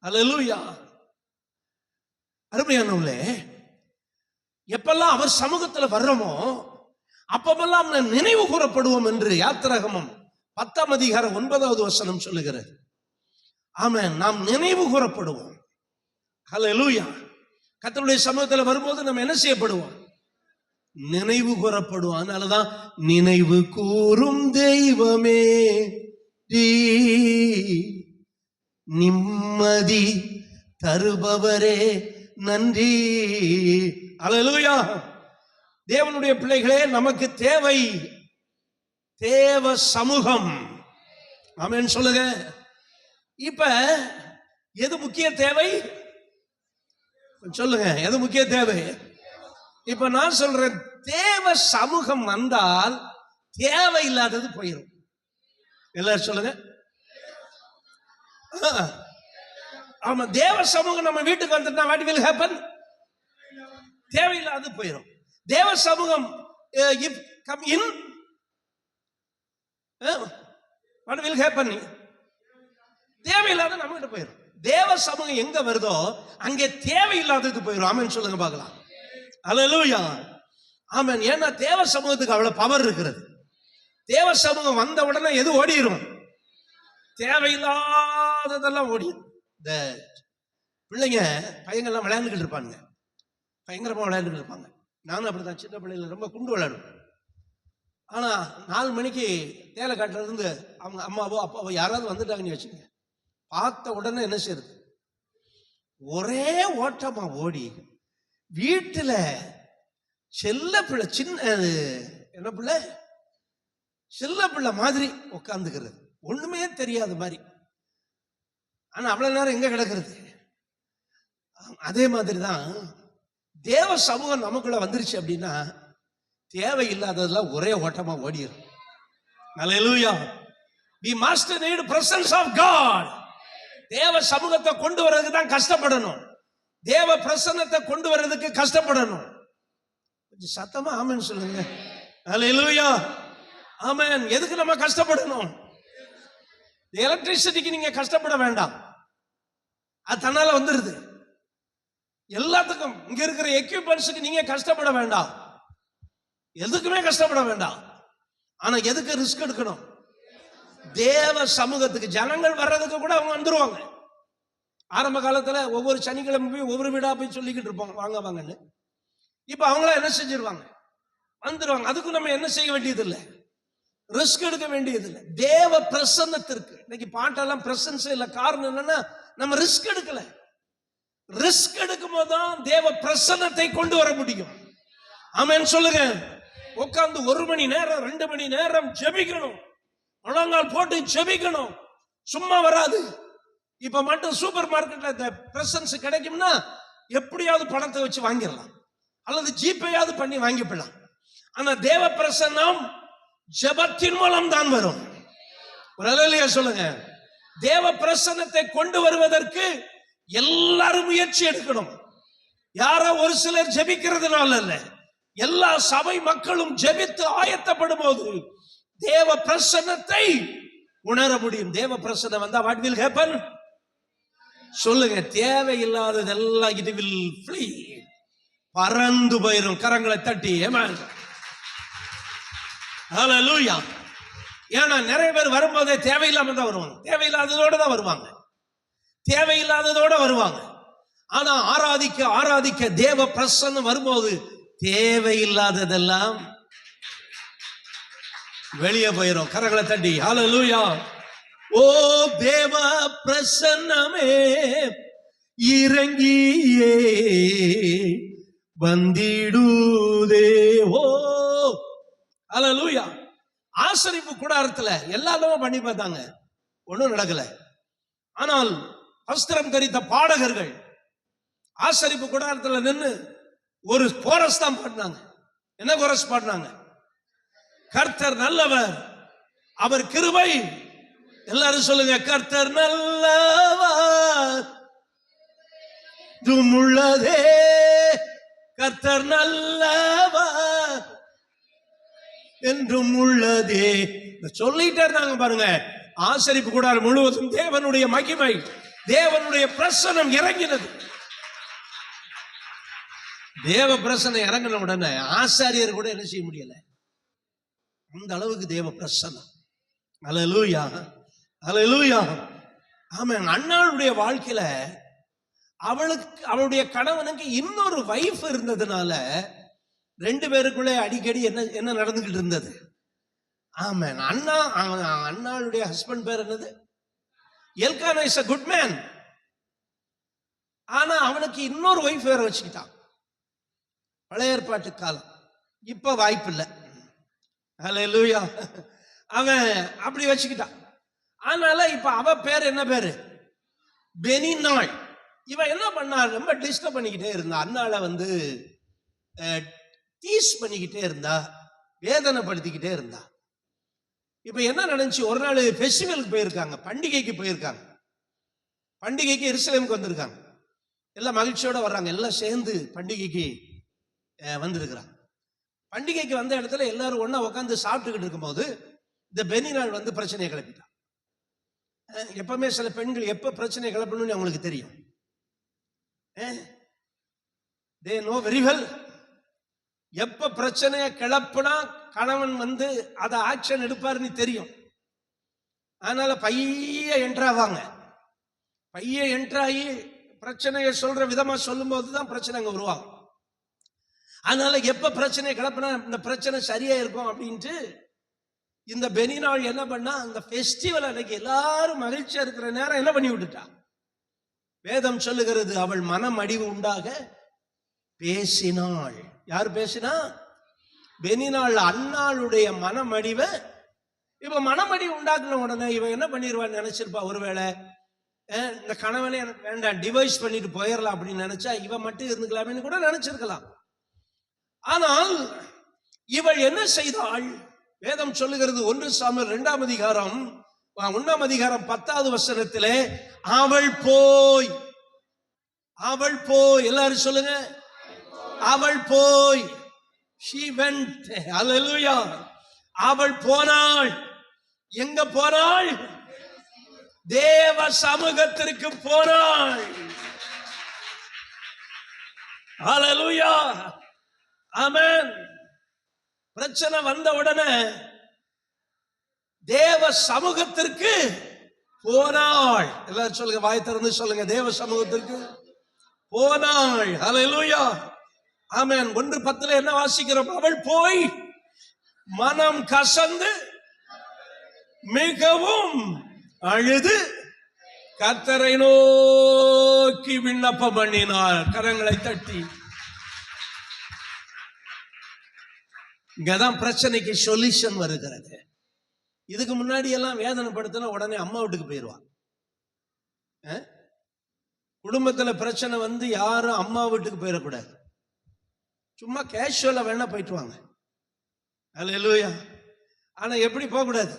அல்லேலூயா. அருமையானவர்களே, எப்பெல்லாம் அவர் சமூகத்துல வர்றோமோ அப்பெல்லாம் நாம் நினைவு கூறப்படுவோம் என்று யாத்திராகமம் 10:9 சொல்லுகிறது. ஆமென். நாம் நினைவு கூறப்படுவோம். அல்லேலூயா. கர்த்தருடைய சமூகத்துல வரும்போது நம்ம என்ன செய்யப்படுவோம்? நினைவு கூறப்படுவோம். அதனாலதான் நினைவு கூறும் தெய்வமே நிம்மதி தருபவரே நன்றி. அல்லேலூயா. தேவனுடைய பிள்ளைகளே, நமக்கு தேவை தேவ சமூகம். ஆமென் சொல்லுங்க. இப்ப எது முக்கிய தேவை சொல்லுங்க, எது முக்கிய தேவை? இப்ப நான் சொல்றேன், தேவ சமூகம் வந்தால் தேவையில்லாதது போயிடும். எல்லாரும் சொல்லுங்க. ஆமா, தேவ சமூகம் நம்ம வீட்டுக்கு வந்துட்டா what will happen? தேவையில்லாதது போயிடும். தேவ சமூகம் if come in, what will happen? தேவையில்லாத நம்ம கிட்ட போயிடும். தேவ சமூகம் எங்க வருதோ அங்கே தேவையில்லாதது போயிடும். ஆமென் சொல்லுங்க பார்க்கலாம். அல்லேலூயா. ஆமென். ஏன்னா தேவ சமூகத்துக்கு அவ்வளவு பவர் இருக்கிறது. தேவ சமூகம் வந்த உடனே எது ஓடிடும்? தேவையில்லாததெல்லாம் ஓடிடும். இந்த பிள்ளைங்க பையங்கள்லாம் விளையாண்டுக்கிட்டு இருப்பாங்க, பயங்கரமா விளையாண்டுக்கிட்டு இருப்பாங்க. நானும் அப்படித்தான், சின்ன பிள்ளைல ரொம்ப குண்டு விளையாடுவேன். ஆனா 4 மணிக்கு தேலைக்காட்டுல இருந்து அவங்க அம்மாவோ அப்பாவோ யாராவது வந்துட்டாங்கன்னு வச்சுங்க, பார்த்த உடனே என்ன செய்யுது? ஒரே ஓட்டமா ஓடி வீட்டுல செல்ல பிள்ளை, சின்ன என்ன பிள்ளை, செல்ல பிள்ளை மாதிரி உட்காந்துக்கிறது, ஒண்ணுமே தெரியாத மாதிரி. ஆனா அவ்வளவு நேரம் எங்க கிடக்கிறது? அதே மாதிரிதான் தேவ சமூகம் நமக்குள்ள வந்துருச்சு அப்படின்னா தேவையில்லாததெல்லாம் ஒரே ஓட்டமா ஓடிடும். அல்லேலூயா. We must need presence of God. தேவ சமூகத்தை கொண்டு வர்றதுக்கு தான் கஷ்டப்படணும். தேவ பிரசன்னத்தை கொண்டு வர்றதுக்கு கஷ்டப்படணும். கொஞ்சம் சத்தமா ஆமென் சொல்லுங்க. அல்லேலூயா. ஆமென். எதுக்கு நம்ம கஷ்டப்படணும்? எலக்ட்ரிசிட்டிக்கு நீங்க கஷ்டப்பட வேண்டாம், அது தன்னால வந்துருது. எல்லாத்துக்கும் இங்க இருக்கிற எக்யூப்மெண்ட்ஸுக்கு நீங்க கஷ்டப்பட வேண்டாம், எதுக்குமே கஷ்டப்பட வேண்டாம். ஆனா எதுக்கு ரிஸ்க் எடுக்கணும்? தேவ சமூகத்துக்கு ஜனங்கள் வர்றதுக்கு கூட அவங்க வந்துருவாங்க. ஆரம்ப காலத்துல ஒவ்வொரு சனிக்கிழமை போய் ஒவ்வொரு வீடா போய் சொல்லிக்கிட்டு இருப்பாங்க வாங்க வாங்கன்னு. இப்ப அவங்கள என்ன செஞ்சிருவாங்க? வந்துருவாங்க. அதுக்கு நம்ம என்ன செய்ய வேண்டியது இல்லை, ரிஸ்க் எடுக்க வேண்டியது இல்லை. தேவ பிரசன்னத்திற்கு இன்னைக்கு பாட்டெல்லாம் பிரசன்ஸ் இல்லை. காரணம் என்னன்னா நம்ம ரிஸ்க் எடுக்கல. ரிஸ்க் எடுக்கும் போதுதான் தேவ பிரசன்னத்தை கொண்டு வர முடியும். ஆமென் சொல்லுங்க. உட்கார்ந்து 1 மணி நேரம் 2 மணி நேரம் ஜெபிக்கணும், முழங்கால் போட்டு ஜெபிக்கணும், சும்மா வராது. இப்ப மட்டும் சூப்பர் மார்க்கெட்ல இந்த பிரசன்ஸ் கிடைக்கும்னா எப்படியாவது பணத்தை வச்சு வாங்கிடலாம், அல்லது ஜிபேயாவது பண்ணி வாங்கிடலாம். ஆனா தேவ பிரசன்னம் ஜெபத்தின் மூலம் தான் வரும். ஒரு அல்லேலூயா சொல்லுங்க. தேவ பிரசன்னத்தை கொண்டு வருவதற்கு எல்லாரும் முயற்சி எடுக்கணும். யாரோ ஒரு சிலர் ஜெபிக்கிறதுனால இல்ல, எல்லா சபை மக்களும் ஜெபித்து ஆயத்தப்படும் போது தேவ பிரசன்னத்தை உணர முடியும். தேவ பிரசன்னம் வந்தா what will happen? சொல்லுங்க. தேவையில்லாததெல்லாம் it will flee, பறந்து போயிடும். கரங்களை தட்டி ஆமென். ஹல்லேலூயா. ஏன்னா நிறைய பேர் வரும்போதே தேவையில்லாம தான் வருவாங்க, தேவையில்லாததோட தான் வருவாங்க, தேவையில்லாததோட வருவாங்க. ஆனா ஆராதிக்க ஆராதிக்க தேவ பிரசன்னம் வரும்போது தேவையில்லாததெல்லாம் வெளியே போயிடும். கரங்களை தட்டி ஹல்லேலூயா. ஓ தேவ பிரசன்னமே இறங்கியே வந்திடுதே. ஓ ஹல்லேலூயா. ஆசரிப்பு கூடாரத்துல எல்லாரும் பண்ணி பார்த்தாங்க, ஒண்ணும் நடக்கல. ஆனால் வஸ்திரம் தரித்த பாடகர்கள் ஆசரிப்பு கூடாரத்துல நின்று ஒரு கோரஸ் தான் பாடினாங்க. என்ன கோரஸ் பாடினாங்க? கர்த்தர் நல்லவர், அவர் கிருபை. எல்லாரும் சொல்லுங்க, கர்த்தர் நல்லவர் துமுள்ளதே, கர்த்தர் நல்லவர் என்றும் உள்ளதே. சொல்லிட்டே இருந்தாங்க பாருங்க. ஆசரிப்பு கூடாரம் முழுவதும் தேவனுடைய மகிமை, தேவனுடைய பிரசன்னம் இறங்கினது. தேவ பிரசன்னம் இறங்கின உடனே ஆசாரியர் கூட என்ன செய்ய முடியல, அந்த அளவுக்கு தேவ பிரசன்னம். அல்லேலூயா, அல்லேலூயா. ஆமென். அன்னாளுடைய வாழ்க்கையில அவளுடைய கணவனுக்கு இன்னொரு வைஃப் இருந்ததுனால 2 பேருக்குள்ளே அடிக்கடி என்ன நடந்துகிட்டு இருந்தது? ஆமென். அன்னாளுடைய ஹஸ்பண்ட் பேர் என்னது? Elkanah is a good man. ஆனா அவனுக்கு இன்னொரு வைஃப் வேற வச்சுக்கிட்டான். பழைய ஏற்பாட்டு காலம். இப்ப வாய்ப்பு இல்லை. ஹல்லேலூயா. அவன் அப்படி வச்சுக்கிட்டான். அதனால இப்ப அவ பேர் என்ன பேரு? பெனினாள். இவன் என்ன பண்ணா, ரொம்ப டிஸ்டர்ப் பண்ணிக்கிட்டே இருந்தா, அண்ணால டீஸ் பண்ணிக்கிட்டே இருந்தா, வேதனைப்படுத்திக்கிட்டே இருந்தா. இப்ப என்ன நடந்துச்சு, ஒரு நாள் ஃபெஸ்டிவலுக்கு போயிருக்காங்க, பண்டிகைக்கு போயிருக்காங்க. பண்டிகைக்கு எருசலேமுக்கு வந்திருக்காங்க. எல்லாம் மகிழ்ச்சியோட வர்றாங்க, எல்லாம் சேர்ந்து பண்டிகைக்கு வந்திருக்கிறாங்க. பண்டிகைக்கு வந்த இடத்துல எல்லாரும் ஒன்னா உட்காந்து சாப்பிட்டுக்கிட்டு இருக்கும்போது இந்த பெனினாள் பிரச்சனையை கிளப்பிட்டான். எப்பவுமே சில பெண்கள் எப்ப பிரச்சனை கிளப்பணும்னு அவங்களுக்கு தெரியும். they know very well. எப்ப பிரச்சனையை கிளப்புனா கணவன் அதை ஆக்ஷன் எடுப்பாருன்னு தெரியும். அதனால பைய என்ட்ராவாங்க. பைய என்ட்ராகி பிரச்சனையை சொல்ற விதமா சொல்லும் போதுதான் பிரச்சனை அங்க உருவாகும். அதனால எப்ப பிரச்சனை கிளப்பினா இந்த பிரச்சனை சரியா இருக்கும் அப்படின்ட்டு இந்த பெனினாள் என்ன பண்ணா, அந்த ஃபெஸ்டிவல் அன்னைக்கு எல்லாரும் மகிழ்ச்சியா இருக்கிற நேரம் என்ன பண்ணி விட்டுட்டா, வேதம் சொல்லுகிறது அவள் மனம் அடிவு உண்டாக பேசினாள். யார் பேசினா? பெனினாள் அண்ணாளுடைய மனமடிவை. இப்ப மனமடிவு உண்டாக்குன உடனே இவன் என்ன பண்ணிடுவான்னு நினைச்சிருப்பா, ஒருவேளை இந்த கணவனே எனக்கு வேண்டாம், டிவைஸ் பண்ணிட்டு போயிடலாம் அப்படின்னு நினைச்சா இவன் மட்டும் இருந்துக்கலாம்னு கூட நினைச்சிருக்கலாம். ஆனால் இவள் என்ன செய்தாள்? வேதம் சொல்லுகிறது 1 சாமுவேல் 2ஆம் அதிகாரம் 1ஆம் அதிகாரம் 10வது வசனத்திலே, அவள் போய் எல்லாரும் சொல்லுங்க, அவள் போய், she went. ஹல்லேலூயா. அவள் போனாள். எங்க போனாள்? தேவ சமூகத்திற்கு போனாள். ஹல்லேலூயா. ஆமென். பிரச்சனை வந்த உடனே தேவ சமூகத்திற்கு போனாள். எல்லாரும் சொல்லுங்க, வாய் திறந்து சொல்லுங்க, தேவ சமூகத்திற்கு போனாள். ஹல்லேலூயா. ஆமென். 1:10 என்ன வாசிக்கிறோம்? அவள் போய் மனம் கசந்து மிகவும் அழுது கர்த்தரை நோக்கி விண்ணப்பம் பண்ணினார். கரங்களை தட்டி. இங்கதான் பிரச்சனைக்கு சொல்யூஷன் வருகிறது. இதுக்கு முன்னாடி எல்லாம் வேதனைப்படுத்தினா உடனே அம்மா வீட்டுக்கு போயிடுவான். குடும்பத்துல பிரச்சனை யாரும் அம்மா வீட்டுக்கு போயிடக்கூடாது. சும்மா கேஷுவலா வேணா போயிட்டு வாங்க. ஹல்லேலூயா. ஆனா எப்படி போக கூடாது?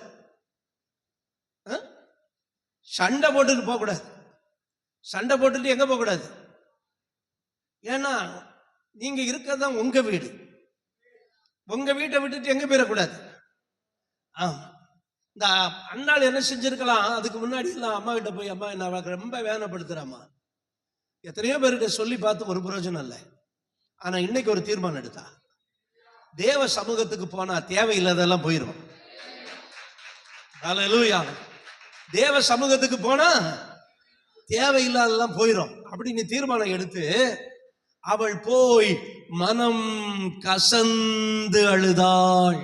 சண்டை போட்டுட்டு போக கூடாது. சண்டை போட்டுட்டு எங்க போக கூடாது? ஏன்னா நீங்க இருக்கிறதான் உங்க வீடு. உங்க வீட்டை விட்டுட்டு எங்க போயிடக்கூடாது. இந்த அண்ணாள் என்ன செஞ்சிருக்கலாம், அதுக்கு முன்னாடி எல்லாம் அம்மா கிட்ட போய், அம்மா என்ன ரொம்ப வேதனைப்படுத்துறாமா, எத்தனையோ பேர்கிட்ட சொல்லி பார்த்து ஒரு பிரயோஜனம் இல்லை. ஆனா இன்னைக்கு ஒரு தீர்மானம் எடுத்தா, தேவ சமூகத்துக்கு போனா தேவையில்லாதெல்லாம் போயிடும். ஹல்லேலூயா. தேவ சமூகத்துக்கு போனா தேவையில்லாதெல்லாம் போயிடும் அப்படின்னு தீர்மானம் எடுத்து அவள் போய் மனம் கசந்து அழுதாள்.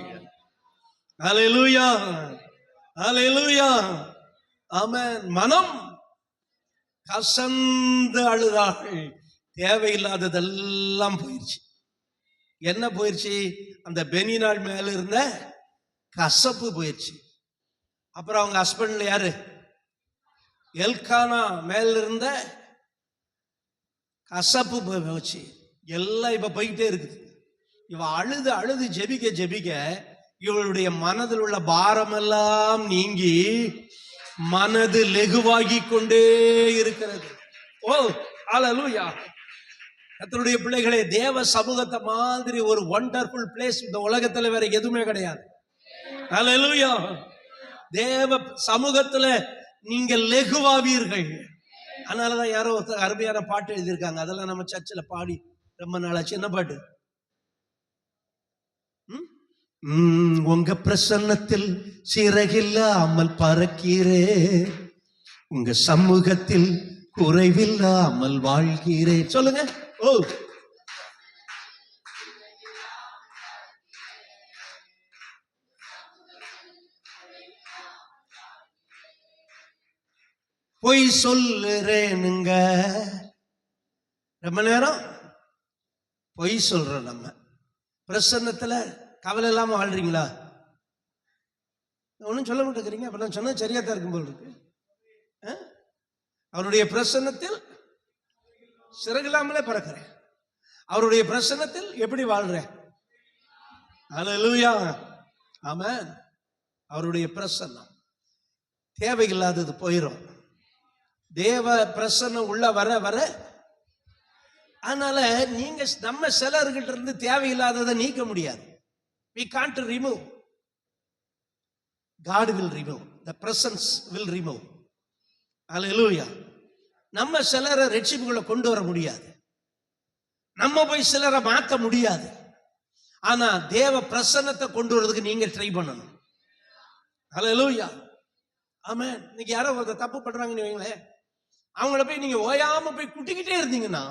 ஹல்லேலூயா. ஹல்லேலூயா. ஆமென். மனம் கசந்து அழுதாள். தேவையில்லாததெல்லாம் போயிடுச்சு. என்ன போயிடுச்சு? அந்த பெனினாள் மேல இருந்த கசப்பு போயிடுச்சு. அப்புறம் அவங்க ஹஸ்பண்ட்ல யாரு? எல்கானா மேல இருந்த கசப்பு போச்சு. எல்லாம் இப்ப போய்கிட்டே இருக்குது. இவ அழுது அழுது ஜெபிக்க இவளுடைய மனதில் உள்ள பாரம் எல்லாம் நீங்கி மனது லெகுவாகி கொண்டே இருக்கிறது. ஓ ஹல்லேலூயா. கர்த்தருடைய பிள்ளைகளே, தேவ சமூகத்தை மாதிரி ஒரு வண்டர்ஃபுல் பிளேஸ் இந்த உலகத்துல வேற எதுவுமே கிடையாது. ஹல்லேலூயா. தேவ சமூகத்துல நீங்க லெகுவாவீர்கள். அதனாலதான் யாரோ ஒருத்தர் அருமையான பாட்டு எழுதியிருக்காங்க. அதெல்லாம் நம்ம சர்ச்சில் பாடி ரொம்ப நாளாச்சு. என்ன பாட்டு? உங்க பிரசன்னத்தில் சிறகில்லாமல் பறக்கிறே, உங்க சமூகத்தில் குறைவில்லாமல் வாழ்கிறேன். சொல்லுங்க. ஓ, பொய் சொல்லுறேனுங்க. ரொம்ப நேரம் பொய் சொல்றோம். நம்ம பிரசன்னத்துல கவலை இல்லாம வாழ்றீங்களா? ஒன்னும் சொல்ல மாட்டேங்கிறீங்க. அப்ப நான் சொன்னது சரியா தான் இருக்கும் போல் இருக்கு. அவருடைய பிரசன்னத்தில் சிறகில்லாமலே பறக்கிறேன். அவருடைய பிரசன்னத்தில் எப்படி வாழ்றேன்? அல்லேலூயா, ஆமென். அவருடைய பிரசன்னம் தேவையில்லாதது போயிடும். தேவ பிரசன்னம் உள்ள வர வர, அதனால நீங்க நம்ம சிலர்கிட்ட இருந்து தேவையில்லாததை நீக்க முடியாது. we can't remove, God will remove, the presence will remove. அல்லேலூயா. நம்ம சிலரை ரட்சிப்புகளை கொண்டு வர முடியாது, நம்ம போய் சிலரை மாற்ற முடியாது. ஆனா தேவ பிரசன்னத்தை கொண்டு வரதுக்கு நீங்க ட்ரை பண்ணணும். அல்லேலூயா, ஆமென். இன்னைக்கு யாரோ ஒரு தப்பு பண்றாங்கன்னு வைங்களேன், அவங்கள போய் நீங்க ஓயாம போய் குட்டிக்கிட்டே இருந்தீங்கன்னா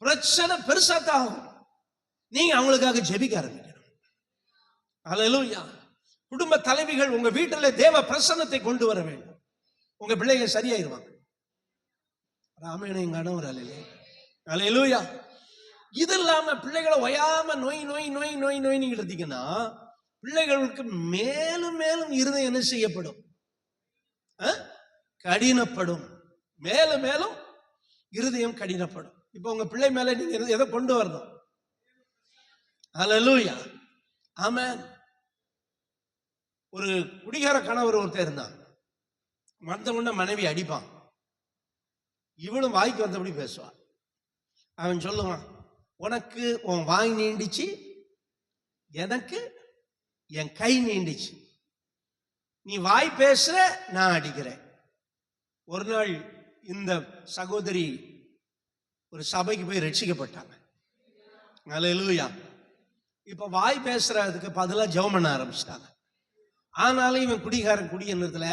பிரச்சனை பெருசாத்தான் ஆகும். நீங்க அவங்களுக்காக ஜெபிக்க ஆரம்பிக்கணும். அல்லேலூயா. குடும்ப தலைவிகள் உங்க வீட்டில தேவ பிரசன்னத்தை கொண்டு வர வேண்டும். உங்க பிள்ளைங்க சரியாயிருவாங்க. ராமேனையும் கணவர் அல்லேலூயா. இது இல்லாம பிள்ளைகளை ஒயாம நோய் நோய் நோய் நோய் நோய் நீங்க இருந்தீங்கன்னா பிள்ளைகளுக்கு மேலும் மேலும் இருதயம் என்ன செய்யப்படும்? கடினப்படும். மேலும் மேலும் இருதயம் கடினப்படும். இப்ப உங்க பிள்ளை மேல நீங்க எதை கொண்டு வரணும்? அல்லேலூயா, ஆமென். ஒரு குடிகார கணவர் ஒருத்தர் இருந்தான். வந்தவன மனைவி அடிப்பான். இவளும் வாய்க்கு வந்தபடி பேசுவான். அவன் சொல்லுவான், உனக்கு உன் வாய் நீண்டிச்சு, எனக்கு என் கை நீண்டிச்சு. நீ வாய் பேசுற, நான் அடிக்கிறேன். ஒரு நாள் இந்த சகோதரி ஒரு சபைக்கு போய் ரட்சிக்கப்பட்டாங்க. அல்லேலூயா. இப்ப வாய் பேசுறதுக்கு பதிலா ஜெபம் பண்ண ஆரம்பிச்சிட்டாங்க. ஆனாலும் இவன் குடிகாரன் குடிக்கிறதுல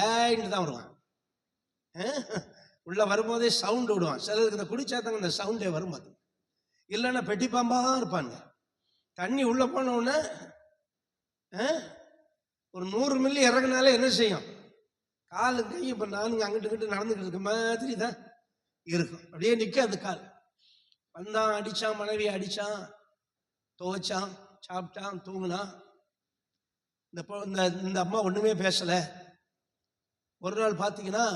தான் வருவான். உள்ள வரும்போதே சவுண்ட் விடுவான். சிலருக்கு இந்த குடிச்சாத்தங்க இந்த சவுண்டே வரும். அது இல்லைன்னா பெட்டி பாம்பா இருப்பாங்க. தண்ணி உள்ள போன உடனே ஒரு 100 மில்லி இறங்கினாலே என்ன செய்யும்? காலு கை இப்ப நானுங்க அங்கிட்டு கிட்ட நடந்துக்கிட்டு இருக்க மாதிரி தான் இருக்கும். அப்படியே நிக்காது கால். வந்தான், அடிச்சான், மனைவி அடிச்சான், துவைச்சான், சாப்பிட்டான், தூங்கினான். இந்த அம்மா ஒண்ணுமே பேசல. ஒரு நாள் பாத்தீங்கன்னா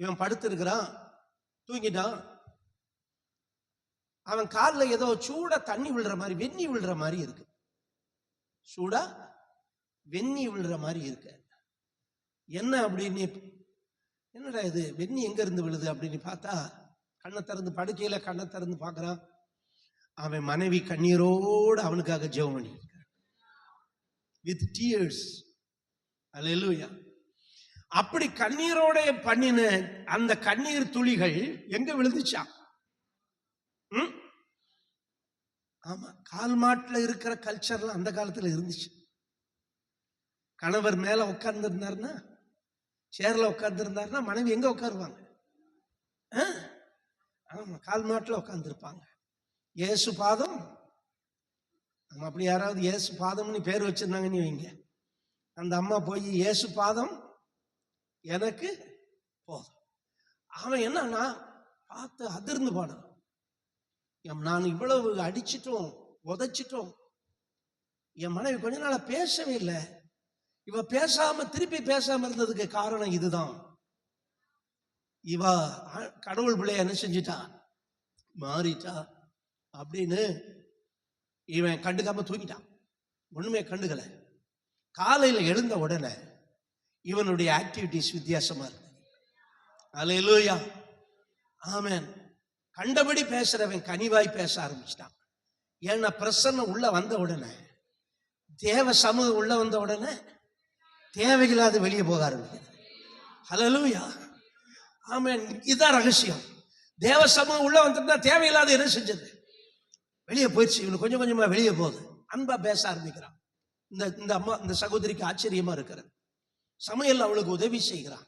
இவன் படுத்து இருக்கிறான், தூங்கிட்டான். அவன் காலில் ஏதோ சூடா தண்ணி விழுற மாதிரி, வெந்நி விழுற மாதிரி இருக்கு. சூடா வெந்நி விழுற மாதிரி இருக்கு. என்ன அப்படின்னு, என்னடா இது வெந்நி எங்க இருந்து விழுது அப்படின்னு பார்த்தா, கண்ணை திறந்து படுக்கையில கண்ணை திறந்து பார்க்கறான். அவன் மனைவி கண்ணீரோடு அவனுக்காக ஜெபம் பண்ணி வித் டீயர்ஸ். அல்லேலூயா. அப்படி கண்ணீரோட பண்ணின அந்த கண்ணீர் துளிகள் எங்க விழுந்துச்சா? ஆமா, கால் மாட்டுல இருக்கிற கல்ச்சர்லாம் அந்த காலத்துல இருந்துச்சு. கணவர் மேல உட்கார்ந்து இருந்தாருன்னா, சேர்ல உட்கார்ந்து இருந்தாருன்னா மனைவி எங்க உட்காருவாங்க? ஆமா, கால் மாட்டுல உட்கார்ந்து இருப்பாங்க. இயேசு பாதம். நம்ம அப்படி யாராவது இயேசு பாதம்னு பேர் வச்சிருந்தாங்கன்னு வைங்க, அந்த அம்மா போய் இயேசு பாதம் எனக்கு போதும். அவன் என்னன்னா பார்த்து அதிர்ந்து போனான். நான் இவ்வளவு அடிச்சிட்டோம், உதைச்சிட்டோம், என் மனைவி கொஞ்ச நாளா பேசவே இல்லை. இவ பேசாம திருப்பி பேசாம இருந்ததுக்கு காரணம் இதுதான். இவ கடவுள் பிள்ளைய என்ன செஞ்சிட்டா, மாறிட்டா அப்படின்னு இவன் கண்டுக்காம தூங்கிட்டான். ஒண்ணுமே கண்டுக்கல. காலையில எழுந்த உடனே இவனுடைய ஆக்டிவிட்டிஸ் வித்தியாசமா இருக்கு. அல்லேலூயா, ஆமென். கண்டபடி பேசுறவன் கனிவாய் பேச ஆரம்பிச்சிட்டான். ஏன்னா பிரசன்னம் உள்ள வந்த உடனே, தேவ சமூகம் உள்ள வந்த உடனே தேவையில்லாத வெளியே போக ஆரம்பிக்கிறது. அல்லேலூயா, ஆமென். இதுதான் ரகசியம். தேவ சமூகம் உள்ள வந்துட்டா தேவையில்லாத என்ன செஞ்சது வெளியே போயிடுச்சு. இவனு கொஞ்சம் கொஞ்சமா வெளியே போகுது. அன்பா பேச ஆரம்பிக்கிறான். இந்த அம்மா, இந்த சகோதரிக்கு ஆச்சரியமா இருக்கிறது. சமையல் அவளுக்கு உதவி செய்கிறான்.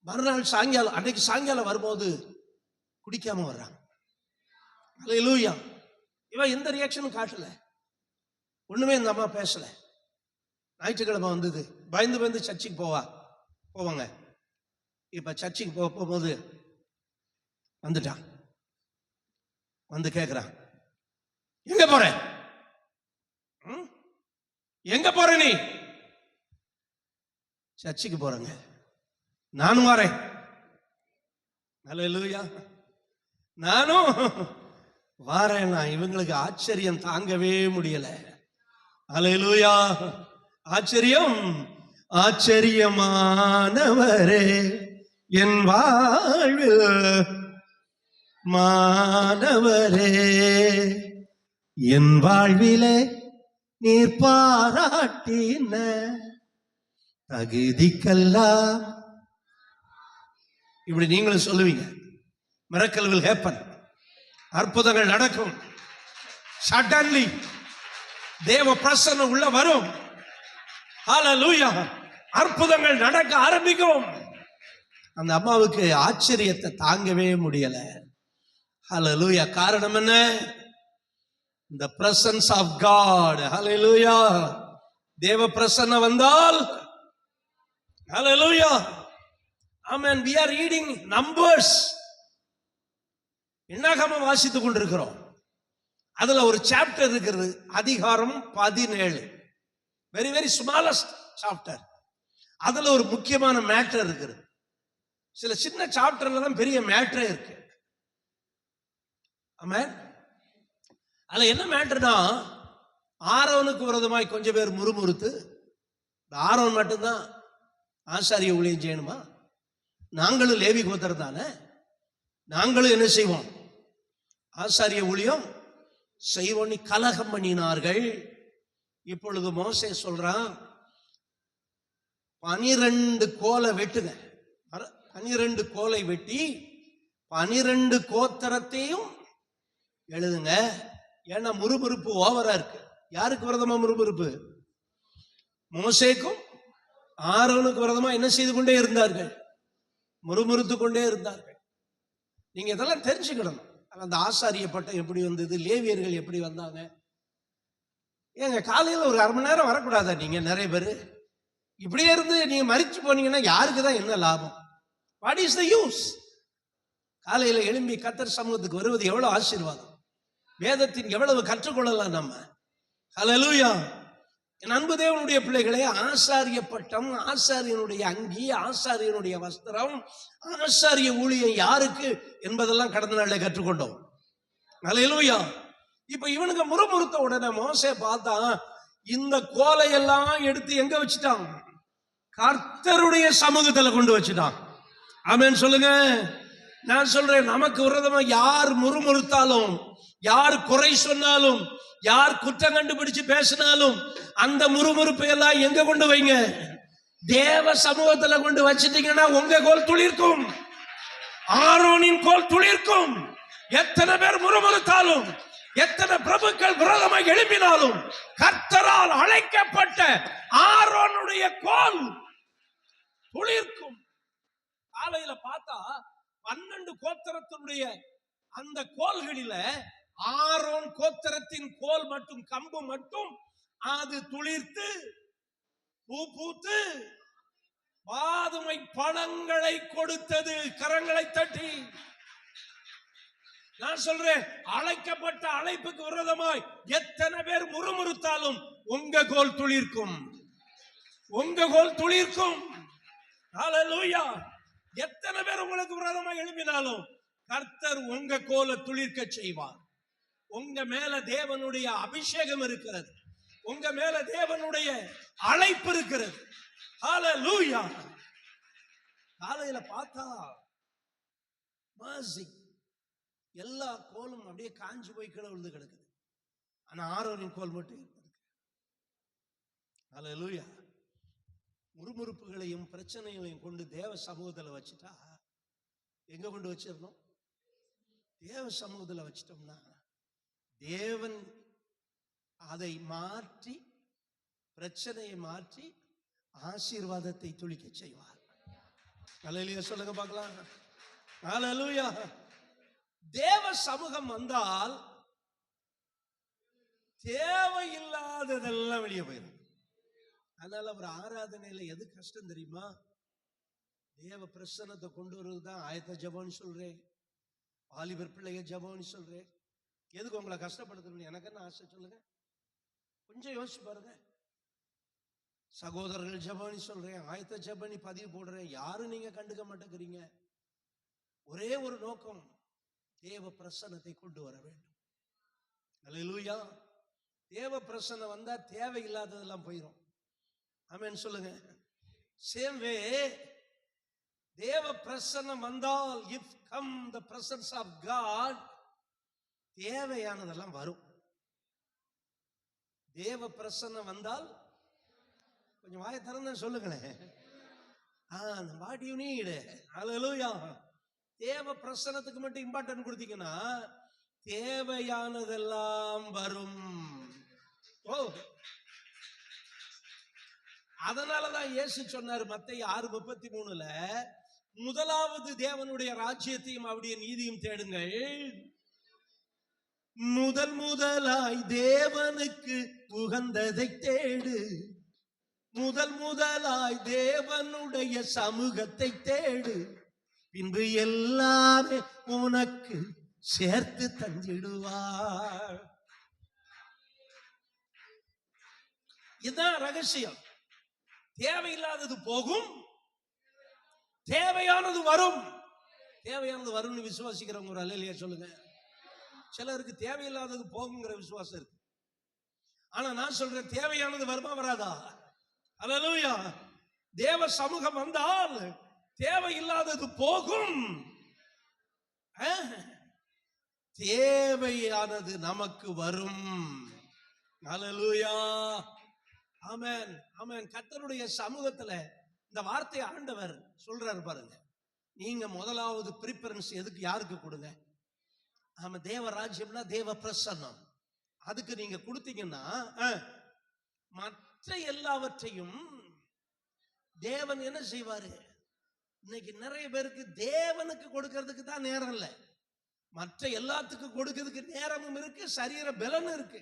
மறுநாள் சாயங்காலம், அன்னைக்கு சாயங்காலம் வரும்போது குடிக்காம வர்றான். அல்லேலூயா. இவன் எந்த ரியாக்ஷனும் காட்டல, ஒண்ணுமே இந்த அம்மா பேசல. ஞாயிற்றுக்கிழமை வந்தது, பயந்து பயந்து சர்ச்சுக்கு போவாங்க. இப்ப சர்ச்சுக்கு போகும்போது வந்துட்டான். வந்து கேட்கிறான், எங்க போற? எங்க போற நீ? சர்ச்சுக்கு போறேங்க. நானும் வரேன். அல்லேலூயா. நானும் வாரேன். இவங்களுக்கு ஆச்சரியம் தாங்கவே முடியல. அல்லேலூயா. ஆச்சரியம். ஆச்சரியமானவரே என் வாழ்வில் மானவரே, என் வாழ்விலே நீர் பாராட்டின தகுதிக்கெல்லாம். இப்படி நீங்களும் சொல்லுவீங்க. miracle will happen. அற்புதங்கள் நடக்கும். சடன்லி தேவ பிரசன்னம் உள்ள வரும். ஹல்லேலூயா. அற்புதங்கள் நடக்க ஆரம்பிக்கும். அந்த அம்மாவுக்கு ஆச்சரியத்தை தாங்கவே முடியல. ஹல்லேலூயா. காரணம் என்ன? the presence of God. ஹல்லேலூயா. தேவ பிரசன்னம் வந்தால், ஹல்லேலூயா, ஆமென். we are reading numbers. என்னாகமம் வாசித்துக் கொண்டிருக்கிறோம். அதுல ஒரு சாப்டர் இருக்கிறது, அதிகாரம் 17. Very very smallest chapter. அதுல ஒரு முக்கியமான மேட்டர் இருக்குது. சில சின்ன சாப்டர்ல தான் பெரிய மேட்டரே இருக்கு. ஆமென். அதுல என்ன மேட்டர்னா, ஆரோனுக்கு விரோதமாய் கொஞ்சம் பேர் முறுமுறுத்து, ஆரோன் மட்டும்தான் ஆசாரிய ஊழியம் செய்யணுமா? நாங்களும் லேவி கோத்திரம் தானே, நாங்களும் என்ன செய்வோம்? ஆசாரிய ஊழியம் செய்வோம். கலகம் பண்ணினார்கள். இப்பொழுது மோசே சொல்றான், 12 கோலை வெட்டுங்க. 12 கோலை வெட்டி 12 கோத்திரத்தையும் எழுதுங்க. ஏன்னா முறுமுறுப்பு ஓவரா இருக்கு. யாருக்கு விரதமா முறுமுறுப்பு? மோசேக்கும் ஆரோனுக்கு விரதமா என்ன செய்து கொண்டே இருந்தார்கள்? முறுமுறுத்து கொண்டே இருந்தார்கள். நீங்க இதெல்லாம் தெரிஞ்சுக்கணும். அந்த ஆசாரிய பட்டம் எப்படி வந்தது, லேவியர்கள் எப்படி வந்தாங்க? ஏங்க காலையில் ஒரு அரை மணி நேரம் வரக்கூடாதா? நீங்க நிறைய பேர் இப்படியே இருந்து நீங்க மரிச்சு போனீங்கன்னா யாருக்கு தான் என்ன லாபம்? What is the use? காலையில எழும்பி கர்த்தர் சமூகத்துக்கு வருவது எவ்வளவு ஆசீர்வாதம். வேதத்தின் எவ்வளவு கற்றுக்கொள்ளலாம் நம்ம. ஹல்லேலூயா. என் அன்பு தேவனுடைய பிள்ளைகளே, ஆசாரிய பட்டம், ஆசாரியனுடைய அங்கி, ஆசாரியனுடைய வஸ்திரம், ஆசாரிய ஊழியம் யாருக்கு என்பதெல்லாம் கடந்த நாளில் கற்றுக்கொண்டோம். ஹல்லேலூயா. இப்ப இவனுக்கு முறுமுறுத்த உடனே மோசே பார்த்தா, இந்த கோலையெல்லாம் எடுத்து எங்க வச்சுட்டான்? கர்த்தருடைய சமூகத்துல கொண்டு வச்சுட்டான். ஆமென் சொல்லுங்க. நான் சொல்றேன், நமக்கு விரோதமா யார் முறுமுறுத்தாலும், யார் குறை சொன்னாலும், யார் குற்றம் கண்டுபிடிச்சு பேசினாலும், அந்த முறுமுறுப்பை எல்லாம் எங்க கொண்டு வைங்க? தேவ சமூகத்துல கொண்டு வச்சிட்டீங்கன்னா உங்க கோல் துளிர்க்கும், ஆரோனின் கோல் துளிர்க்கும். எத்தனை பேர் முறுமுறுத்தாலும், எத்தனை பிரபுக்கள் விரோதமாக எழுப்பினாலும், கர்த்தரால் அழைக்கப்பட்ட ஆரோனுடைய கோல் துளிர்க்கும். காலையில பார்த்தா 12 கோத்திரத்தினுடைய அந்த கோல்களில ஆரோன் கோத்திரத்தின் கோல் மட்டும், கம்பு மட்டும் அது துளிர்த்து பூ பூத்து வாதுமை பழங்களை கொடுத்தது. கரங்களை தட்டி நான் சொல்றேன், அழைக்கப்பட்ட அழைப்புக்கு விரோதமாய் எத்தனை பேர் முறுமுறுத்தாலும் உங்க கோல் துளிர்க்கும், உங்க கோல் துளிர்க்கும். ஹல்லேலூயா. எத்தனை பேர் உங்களுக்கு விரோதமாய் எழுப்பினாலும் கர்த்தர் உங்க கோலை துளிர்க்க செய்வார். உங்க மேல தேவனுடைய அபிஷேகம் இருக்கிறது, உங்க மேல தேவனுடைய அழைப்பு இருக்கிறது. ஹல்லேலூயா. காலையில பார்த்தா எல்லா கோலும் அப்படியே காஞ்சு போய் கீழே விழுந்து கிடக்குது. ஆனா ஆரோனின் கோல் மட்டும் இருக்கு. ஹல்லேலூயா. முறுமுறுப்புகளையும் பிரச்சனைகளையும் கொண்டு தேவ சமூகத்துல வச்சுட்டா எங்க கொண்டு வச்சிடணும்? தேவ சமூகத்துல வச்சிட்டோம்னா தேவன் அதை மாற்றி, பிரச்சனையை மாற்றி ஆசீர்வாதத்தை துளிக்க செய்வார். ஹல்லேலூயா சொல்லுங்க பார்க்கலாம். ஹல்லேலூயா. தேவ சமூகம் வந்தால் தேவையில்லாததெல்லாம் வெளியே போயிடும். அதனால ஒரு ஆராதனையில எது கஷ்டம் தெரியுமா? தேவ பிரசன்னத்தை கொண்டு வருவதுதான் ஆயத்த ஜெபம்னு சொல்றேன், வாலிபர் பிள்ளைய ஜெபம்னு சொல்றேன், எதுக்கு உங்களை கஷ்டப்படுத்தணும்? எனக்கு என்ன ஆசை சொல்லுங்க, கொஞ்சம் யோசிச்சு பாருங்க. சகோதரர்கள் ஜெபனி சொல்றேன், ஆயத்த ஜெபனி பதிவு போடுறேன், யாரும் நீங்க கண்டுக்க மாட்டேங்கிறீங்க. ஒரே ஒரு நோக்கம், தேவ பிரசன்னத்தை கொண்டு வர வேண்டும். அல்லேலூயா. தேவ பிரசன்னம் வந்தா தேவையில்லாததெல்லாம் போயிடும். ஆமென் சொல்லுங்க. சேம் வே, தேவ பிரசன்னம் வந்தால், if come the presence of God, தேவையானதெல்லாம் வரும். தேவ பிரசன்னம் வந்தால், கொஞ்சம் வாயை திறந்து சொல்லுங்களேன், வாட் யூ நீட். அல்லேலூயா. தேவ பிரசன்னத்துக்கு மட்டும் இம்பார்ட்டன்ட் கொடுத்தீங்கன்னா தேவையானதெல்லாம் வரும். ஓ, அதனாலதான் இயேசு சொன்னார் மத்தேயு 6:33, முதலாவது தேவனுடைய ராஜ்யத்தையும் அவருடைய நீதியும் தேடுங்கள், முதலாய் தேவனுக்கு உகந்ததை தேடு, முதலாய் தேவனுடைய சமூகத்தை தேடு, பின்பு எல்லாமே உனக்கு சேர்த்து தந்திடுவார். இதுதான் ரகசியம். தேவையில்லாதது போகும், தேவையானது வரும். தேவையானது வரும்னு விசுவாசிக்கிறவங்க ஒரு அல்லேலூயா சொல்லுங்க. சிலருக்கு தேவையில்லாதது போகுங்கிற விசுவாசம் இருக்கு. ஆனா நான் சொல்றேன், தேவையானது வருமா வராதா? அல்லேலூயா. தேவ சமூகம் வந்தால் தேவையில்லாதது போகும், தேவையானது நமக்கு வரும். அல்லேலூயா. ஆமென், ஆமென். கர்த்தருடைய சமூகத்துல இந்த வார்த்தை ஆண்டவர் சொல்றாரு பாருங்க. நீங்க முதலாவது பிரிபரன்ஸ் எதுக்கு, யாருக்கு கொடுங்க? ஆமா, தேவ ராஜ்யம்னா தேவ பிரசன்னம். அதுக்கு நீங்க கொடுத்தீங்கன்னா மற்ற எல்லாவற்றையும் தேவன் என்ன செய்வாரு? இன்னைக்கு நிறைய பேருக்கு தேவனுக்கு கொடுக்கிறதுக்கு தான் நேரம் இல்லை, மற்ற எல்லாத்துக்கும் கொடுக்கிறதுக்கு நேரமும் இருக்கு, சரீர பலனும் இருக்கு.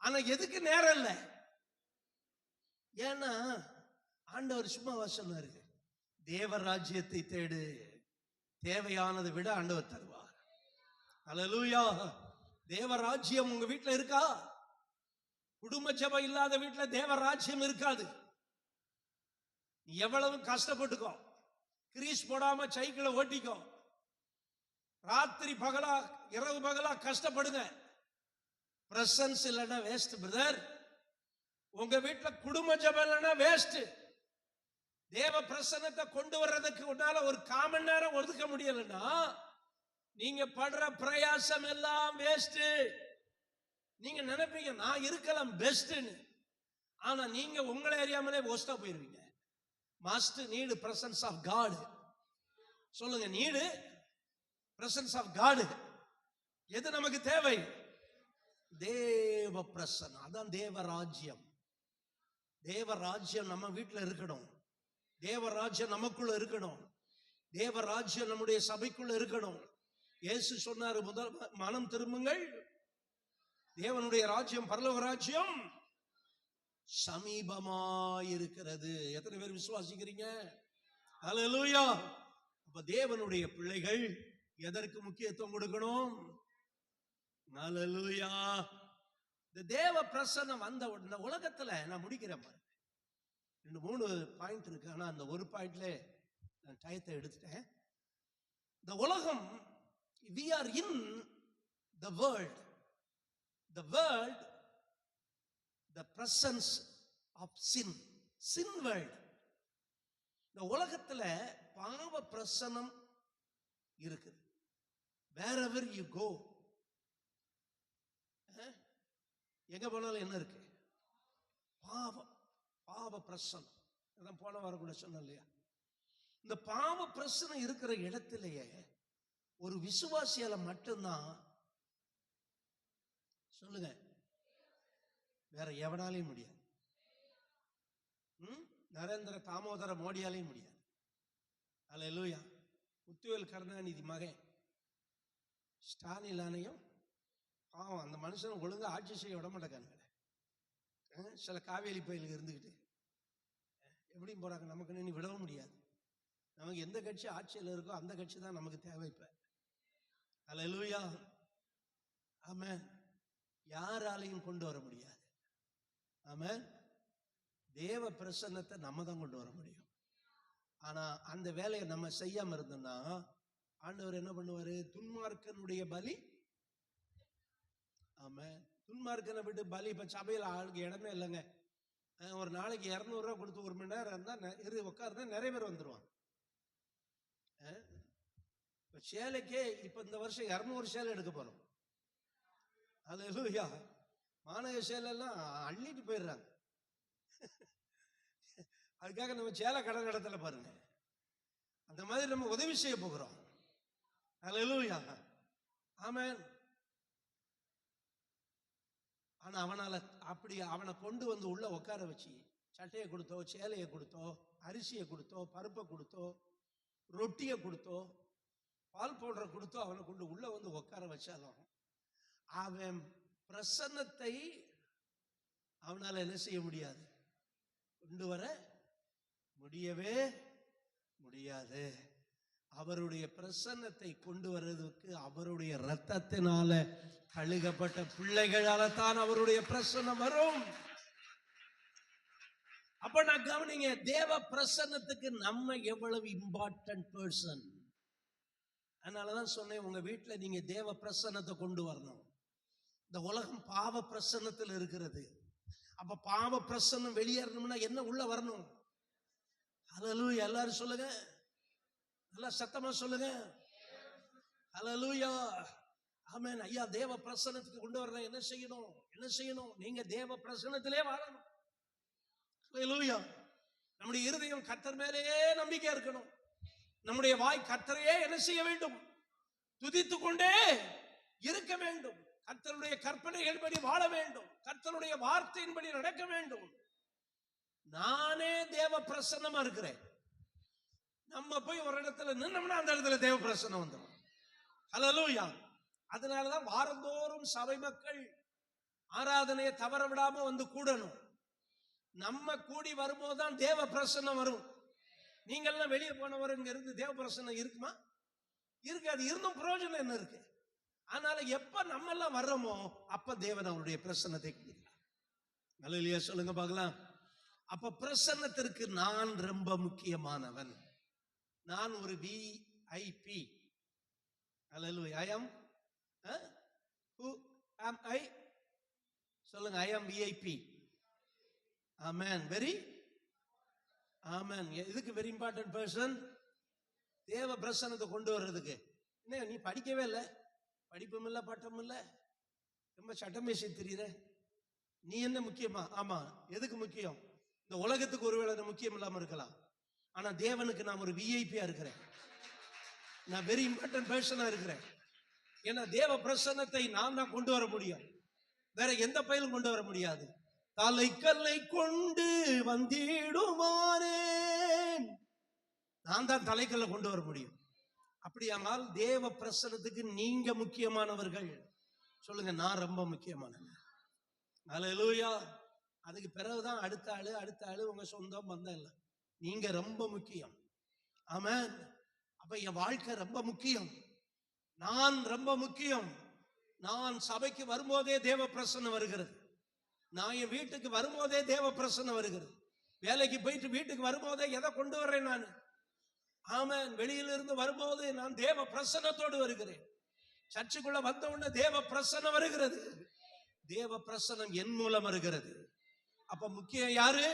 ஆனா எதுக்கு நேரம் இல்லை? ஏன்னா ஆண்டவர் சும்மாவா சொன்னாரு, தேவ ராஜ்யத்தை தேடு, தேவையானதை விட ஆண்டவர் தருவார். அல்லேலூயா. தேவ ராஜ்யம் உங்க வீட்டுல இருக்கா? குடும்ப ஜெபம் இல்லாத வீட்டுல தேவ ராஜ்யம் இருக்காது. எவ்வளவு கஷ்டப்பட்டுக்கோ, கிரீஸ் போடாம சைக்கிளை ஓட்டிக்கோ, ராத்திரி பகலா இரவு பகலா கஷ்டப்படுங்க, பிரசன்ஸ் இல்லைன்னா வேஸ்ட் பிரதர். உங்க வீட்டுல குடும்ப ஜெபம் இல்லைன்னா வேஸ்ட். தேவ பிரசன்னத்தை கொண்டு வர்றதுக்கு உன்னால ஒரு 1/4 மணி நேரம் ஒதுக்க முடியலன்னா நீங்க படுற பிரயாசம் எல்லாம் வேஸ்ட். நீங்க நினைப்பீங்க நான் இருக்கலாம் பெஸ்ட்னு, ஆனா நீங்க உங்களை அறியாமலே வேஸ்டா போயிருவீங்க. Must need presence of God. சொல்லுங்க, நீடு பிரசன்ஸ் ஆஃப் காட். எது நமக்கு தேவை? தேவ பிரசன்னம். அதான் தேவ ராஜ்யம். தேவ ராஜ்யம் நம்ம வீட்டுல இருக்கணும், தேவ ராஜ்யம் நமக்குள்ள இருக்கணும், தேவ ராஜ்யம் நம்முடைய சபைக்குள்ள இருக்கணும். இயேசு சொன்னாரு, முதல் மனம் திரும்புங்கள், தேவனுடைய ராஜ்யம் பரலோக ராஜ்யம் சமீபமாயிருக்கிறது. எத்தனை பேர் விசுவாசிக்கிறீங்க? அல்லேலூயா. அப்ப தேவனுடைய பிள்ளைகள் எதற்கு முக்கியத்துவம் கொடுக்கணும்? அல்லேலூயா. இந்த தேவ பிரசன்னம் வந்த உடனே உலகத்துல, நான் முடிக்கிறேன் பாருங்க, 2-3 பாயிண்ட் இருக்கு, ஆனா அந்த ஒரு பாயிண்ட்ல நான் டயத்தை எடுத்துட்டேன். இந்த உலகம், we are in the world, the world, the presence of sin, sin world. இந்த உலகத்துல பாவ பிரசன்னம் இருக்கு. wherever you go, எங்க போனாலும் என்ன இருக்கு? பாவம், பாவ பிரசன்னம். அதான் போன வாரம் கூட சொன்னேன் இல்லையா? இந்த பாவ பிரசன்னம் இருக்கிற இடத்திலேயே ஒரு விசுவாசியால மட்டும்தான், சொல்லுங்க, வேற எவனாலையும் முடியாது. நரேந்திர தாமோதர மோடியாலையும் முடியாது. அல்லேலூயா. முத்துவேல் கருணாநிதி மகன் ஸ்டாலினாலையும் பாவம், அந்த மனுஷன் ஒழுங்கா ஆட்சி செய்ய விட மாட்டேங்கானுங்களே. சில காவேரி பயிலுக்கு இருந்துக்கிட்டு எப்படியும் போறாங்க. நமக்கு நீ விடவும் முடியாது. நமக்கு எந்த கட்சி ஆட்சியில் இருக்கோ அந்த கட்சி தான் நமக்கு தேவை. இப்ப அல்லேலூயா. ஆமென். யாராலையும் கொண்டு வர முடியாது. ஆமென். தேவ பிரசன்னத்தை நம்ம தான் கொண்டு வர முடியும். ஆனா அந்த வேலையை நம்ம செய்யாம இருந்தோம்னா ஆண்டவர் என்ன பண்ணுவாரு? துன்மார்க்கனுடைய பலி. ஆமென். துன்மார்க்கனை விட்டு பலி. இப்ப சபையில் ஆளுக்கு இடமே இல்லைங்க. ஒரு நாளைக்கு 200 ரூபா கொடுத்து 1 மணி நேரம் இருந்தா உட்காருந்தா நிறைய பேர் வந்துருவாங்க. இப்ப சேலைக்கே இப்ப இந்த வருஷம் 200 சேலை எடுக்க போறோம். அல்லேலூயா. மாநகர சேலை எல்லாம் அள்ளிட்டு போயிடுறாங்க. அதுக்காக நம்ம சேலை கடன் இடத்துல பாருங்க. அந்த மாதிரி நம்ம உதவி செய்ய போகிறோம். அல்லேலூயா. ஆமென். ஆனா அவனை கொண்டு வந்து உள்ள உட்கார வச்சு சட்டையை கொடுத்தோ, சேலையை கொடுத்தோ, அரிசியை கொடுத்தோ, பருப்பை கொடுத்தோ, ரொட்டியை கொடுத்தோ, பால் பவுடரை கொடுத்தோ அவனை கொண்டு உள்ள வந்து உட்கார வச்சாலும் அவன் பிரசன்னத்தை அவனால என்ன செய்ய முடியாது? கொண்டு வர முடியவே முடியாது. அவருடைய பிரசன்னத்தை கொண்டு வர்றதுக்கு அவருடைய இரத்தத்தினால கழுகப்பட்ட பிள்ளைகளால தான் அவருடைய பிரசன்னம் வரும். அப்ப நான் கவனிங்க, தேவ பிரசன்னத்துக்கு நம்ம எவ்வளவு இம்பார்ட்டன்ட் பர்சன். அதனாலதான் சொன்னேன், உங்க வீட்டுல நீங்க தேவ பிரசன்னத்தை கொண்டு வரணும். இந்த உலகம் பாவ பிரசன்னத்தில் இருக்கிறது. அப்ப பாவ பிரசன்னம் வெளியேறணும்னா என்ன? உள்ள வரணும். ஹல்லேலூயா. எல்லாரும் சொல்லுங்க, நல்லா சத்தமா சொல்லுங்க. ஹல்லேலூயா. ஆமென். ஐயா, தேவ பிரசன்னத்துக்கு கொண்டு வர என்ன செய்யணும்? என்ன செய்யணும்? நீங்க தேவ பிரசன்னத்திலே வாழணும். ஹல்லேலூயா. நம்முடைய இருதயம் கர்த்தர் மேலேயே நம்பிக்கை இருக்கணும். நம்முடைய வாய் கர்த்தரையே என்ன செய்ய வேண்டும்? துதித்துக் கொண்டே இருக்க வேண்டும். கர்த்தருடைய கற்பனைகளின்படி வாழ வேண்டும். கர்த்தருடைய வார்த்தையின்படி நடக்க வேண்டும். நானே தேவ பிரசன்னமா இருக்கிறேன். நம்ம போய் ஒரு இடத்துல நின்னோம்னா அந்த இடத்துல தேவ பிரசன்னம் வந்துடும். ஹல்லேலூயா. அதனாலதான் வாரந்தோறும் சபை மக்கள் ஆராதனையை தவற விடாம வந்து கூடணும். நம்ம கூடி வரும்போதுதான் தேவ பிரசன்னம் வரும். நீங்கெல்லாம் வெளியே போனவர் இங்க இருந்து தேவ பிரசன்னம் இருக்குமா? இருக்காது. இருந்தும் பிரயோஜனம் என்ன இருக்கு? அதனால எப்ப நம்ம எல்லாம் வர்றோமோ அப்ப தேவன் அவருடைய பிரசன்னத்தை கொடுக்கிறார். ஹல்லேலூயா சொல்லுங்க பார்க்கலாம். அப்ப பிரசன்னத்திற்கு நான் ரொம்ப முக்கியமானவன். நான் ஒரு VIP. Hallelujah. I am who am I? சொல்லுங்க. I am VIP. Amen. Very Amen. இதுக்கு வெரி இம்பார்ட்டன்ட் பர்சன். தேவ பிரசன்னத்தை கொண்டு வர்றதுக்கு என்ன, நீ படிக்கவே இல்லை, படிப்பும் இல்லை, பட்டம் இல்லை, ரொம்ப சட்டம் பேசி தெரியுற, நீ என்ன முக்கியமா? ஆமா. எதுக்கு முக்கியம்? இந்த உலகத்துக்கு ஒருவேளை முக்கியம் இல்லாம இருக்கலாம். ஆனா தேவனுக்கு நான் ஒரு விஐபியா இருக்கிறேன். நான் வெரி இம்பார்ட்டன்ட் பர்சனா இருக்கிறேன். ஏன்னா தேவ பிரசன்னத்தை நான் தான் கொண்டு வர முடியும். வேற எந்த பயிலும் கொண்டு வர முடியாது. தலைக்கல்லை கொண்டு வந்திடுவானேன், நான் தான் தலைக்கல்லை கொண்டு வர முடியும். அப்படியானால் தேவ பிரசன்னத்துக்கு நீங்க முக்கியமானவர்கள். சொல்லுங்க, நான் ரொம்ப முக்கியமானவன். ஹல்லேலூயா. அதுக்கு பிறகுதான் அடுத்த ஆளு உங்க சொந்தம் பந்தம் இல்லை. நீங்க ரொம்ப முக்கியம். ஆமென். அப்ப என் வாழ்க்கை ரொம்ப முக்கியம். நான் ரொம்ப முக்கியம். நான் சபைக்கு வரும்போதே தேவ பிரசன்னம் வருகிறது. நான் என் வீட்டுக்கு வரும்போதே தேவ பிரசன்னம் வருகிறது. வேலைக்கு போயிட்டு வீட்டுக்கு வரும்போதே எதை கொண்டு வர்றேன் நான்? ஆமென். வெளியிலிருந்து வரும்போது நான் தேவ பிரசன்னத்தோடு வருகிறேன். சர்ச்சுக்குள்ள வந்த உடனே தேவ பிரசன்னம் வருகிறது. தேவ பிரசன்னம் என் மூலம் வருகிறது. அப்ப முக்கியம் யாரு?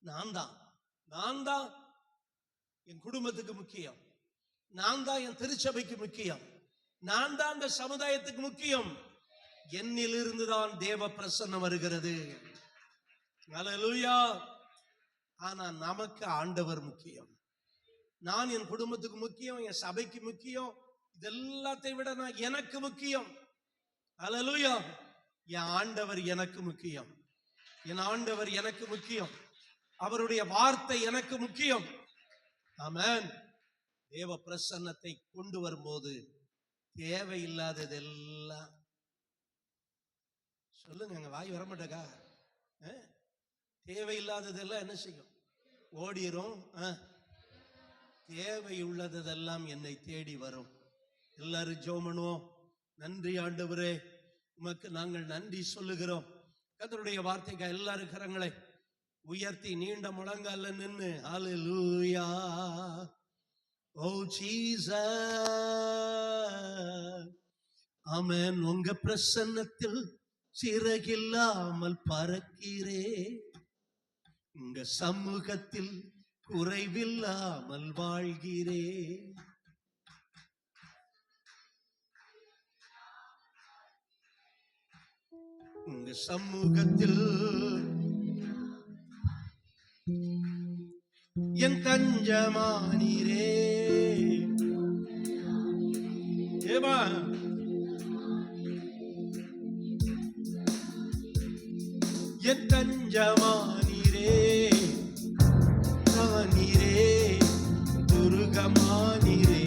நான் தான். நான் தான் என் குடும்பத்துக்கு முக்கியம். நான் தான் என் திருச்சபைக்கு முக்கியம். நான் தான் இந்த சமுதாயத்துக்கு முக்கியம். என்னிலிருந்து தான் தேவ பிரசன்னம் வருகிறது. ஹல்லேலூயா. ஆனா நமக்கு ஆண்டவர் முக்கியம். நான் என் குடும்பத்துக்கு முக்கியம், என் சபைக்கு முக்கியம். இதெல்லாத்தையும் விட நான் எனக்கு முக்கியம். ஹல்லேலூயா. என் ஆண்டவர் எனக்கு முக்கியம். என் ஆண்டவர் எனக்கு முக்கியம். அவருடைய வார்த்தை எனக்கு முக்கியம். ஆமென். தேவ பிரசன்னத்தை கொண்டு வரும்போது தேவையில்லாததெல்லாம், சொல்லுங்க, வாய் வரமாட்டேக்கா? தேவையில்லாததெல்லாம் என்ன செய்யும்? ஓடிரும். தேவையுள்ளதெல்லாம் என்னை தேடி வரும். எல்லாரும் ஜெபம் பண்ணுவோம். நன்றி ஆண்டவரே, உமக்கு நாங்கள் நன்றி சொல்லுகிறோம். கர்த்தருடைய வார்த்தைக்கு எல்லாரும் கரங்களை உயர்த்தி நீண்ட முழங்கால நின்னு ஹல்லேலூயா ஓ ஜீசஸ் ஆமென். உங்க பிரசன்னத்தில் சிறகில்லாமல் பறக்கிறே, உங்க சமூகத்தில் குறைவில்லாமல் வாழ்கிறே. உங்க சமூகத்தில் என் தஞ்சமானீரே. ஏமா என் தஞ்சமானீரே, நீரே துருகமானீரே.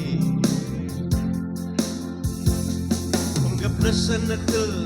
உங்க பிரசன்னத்தில்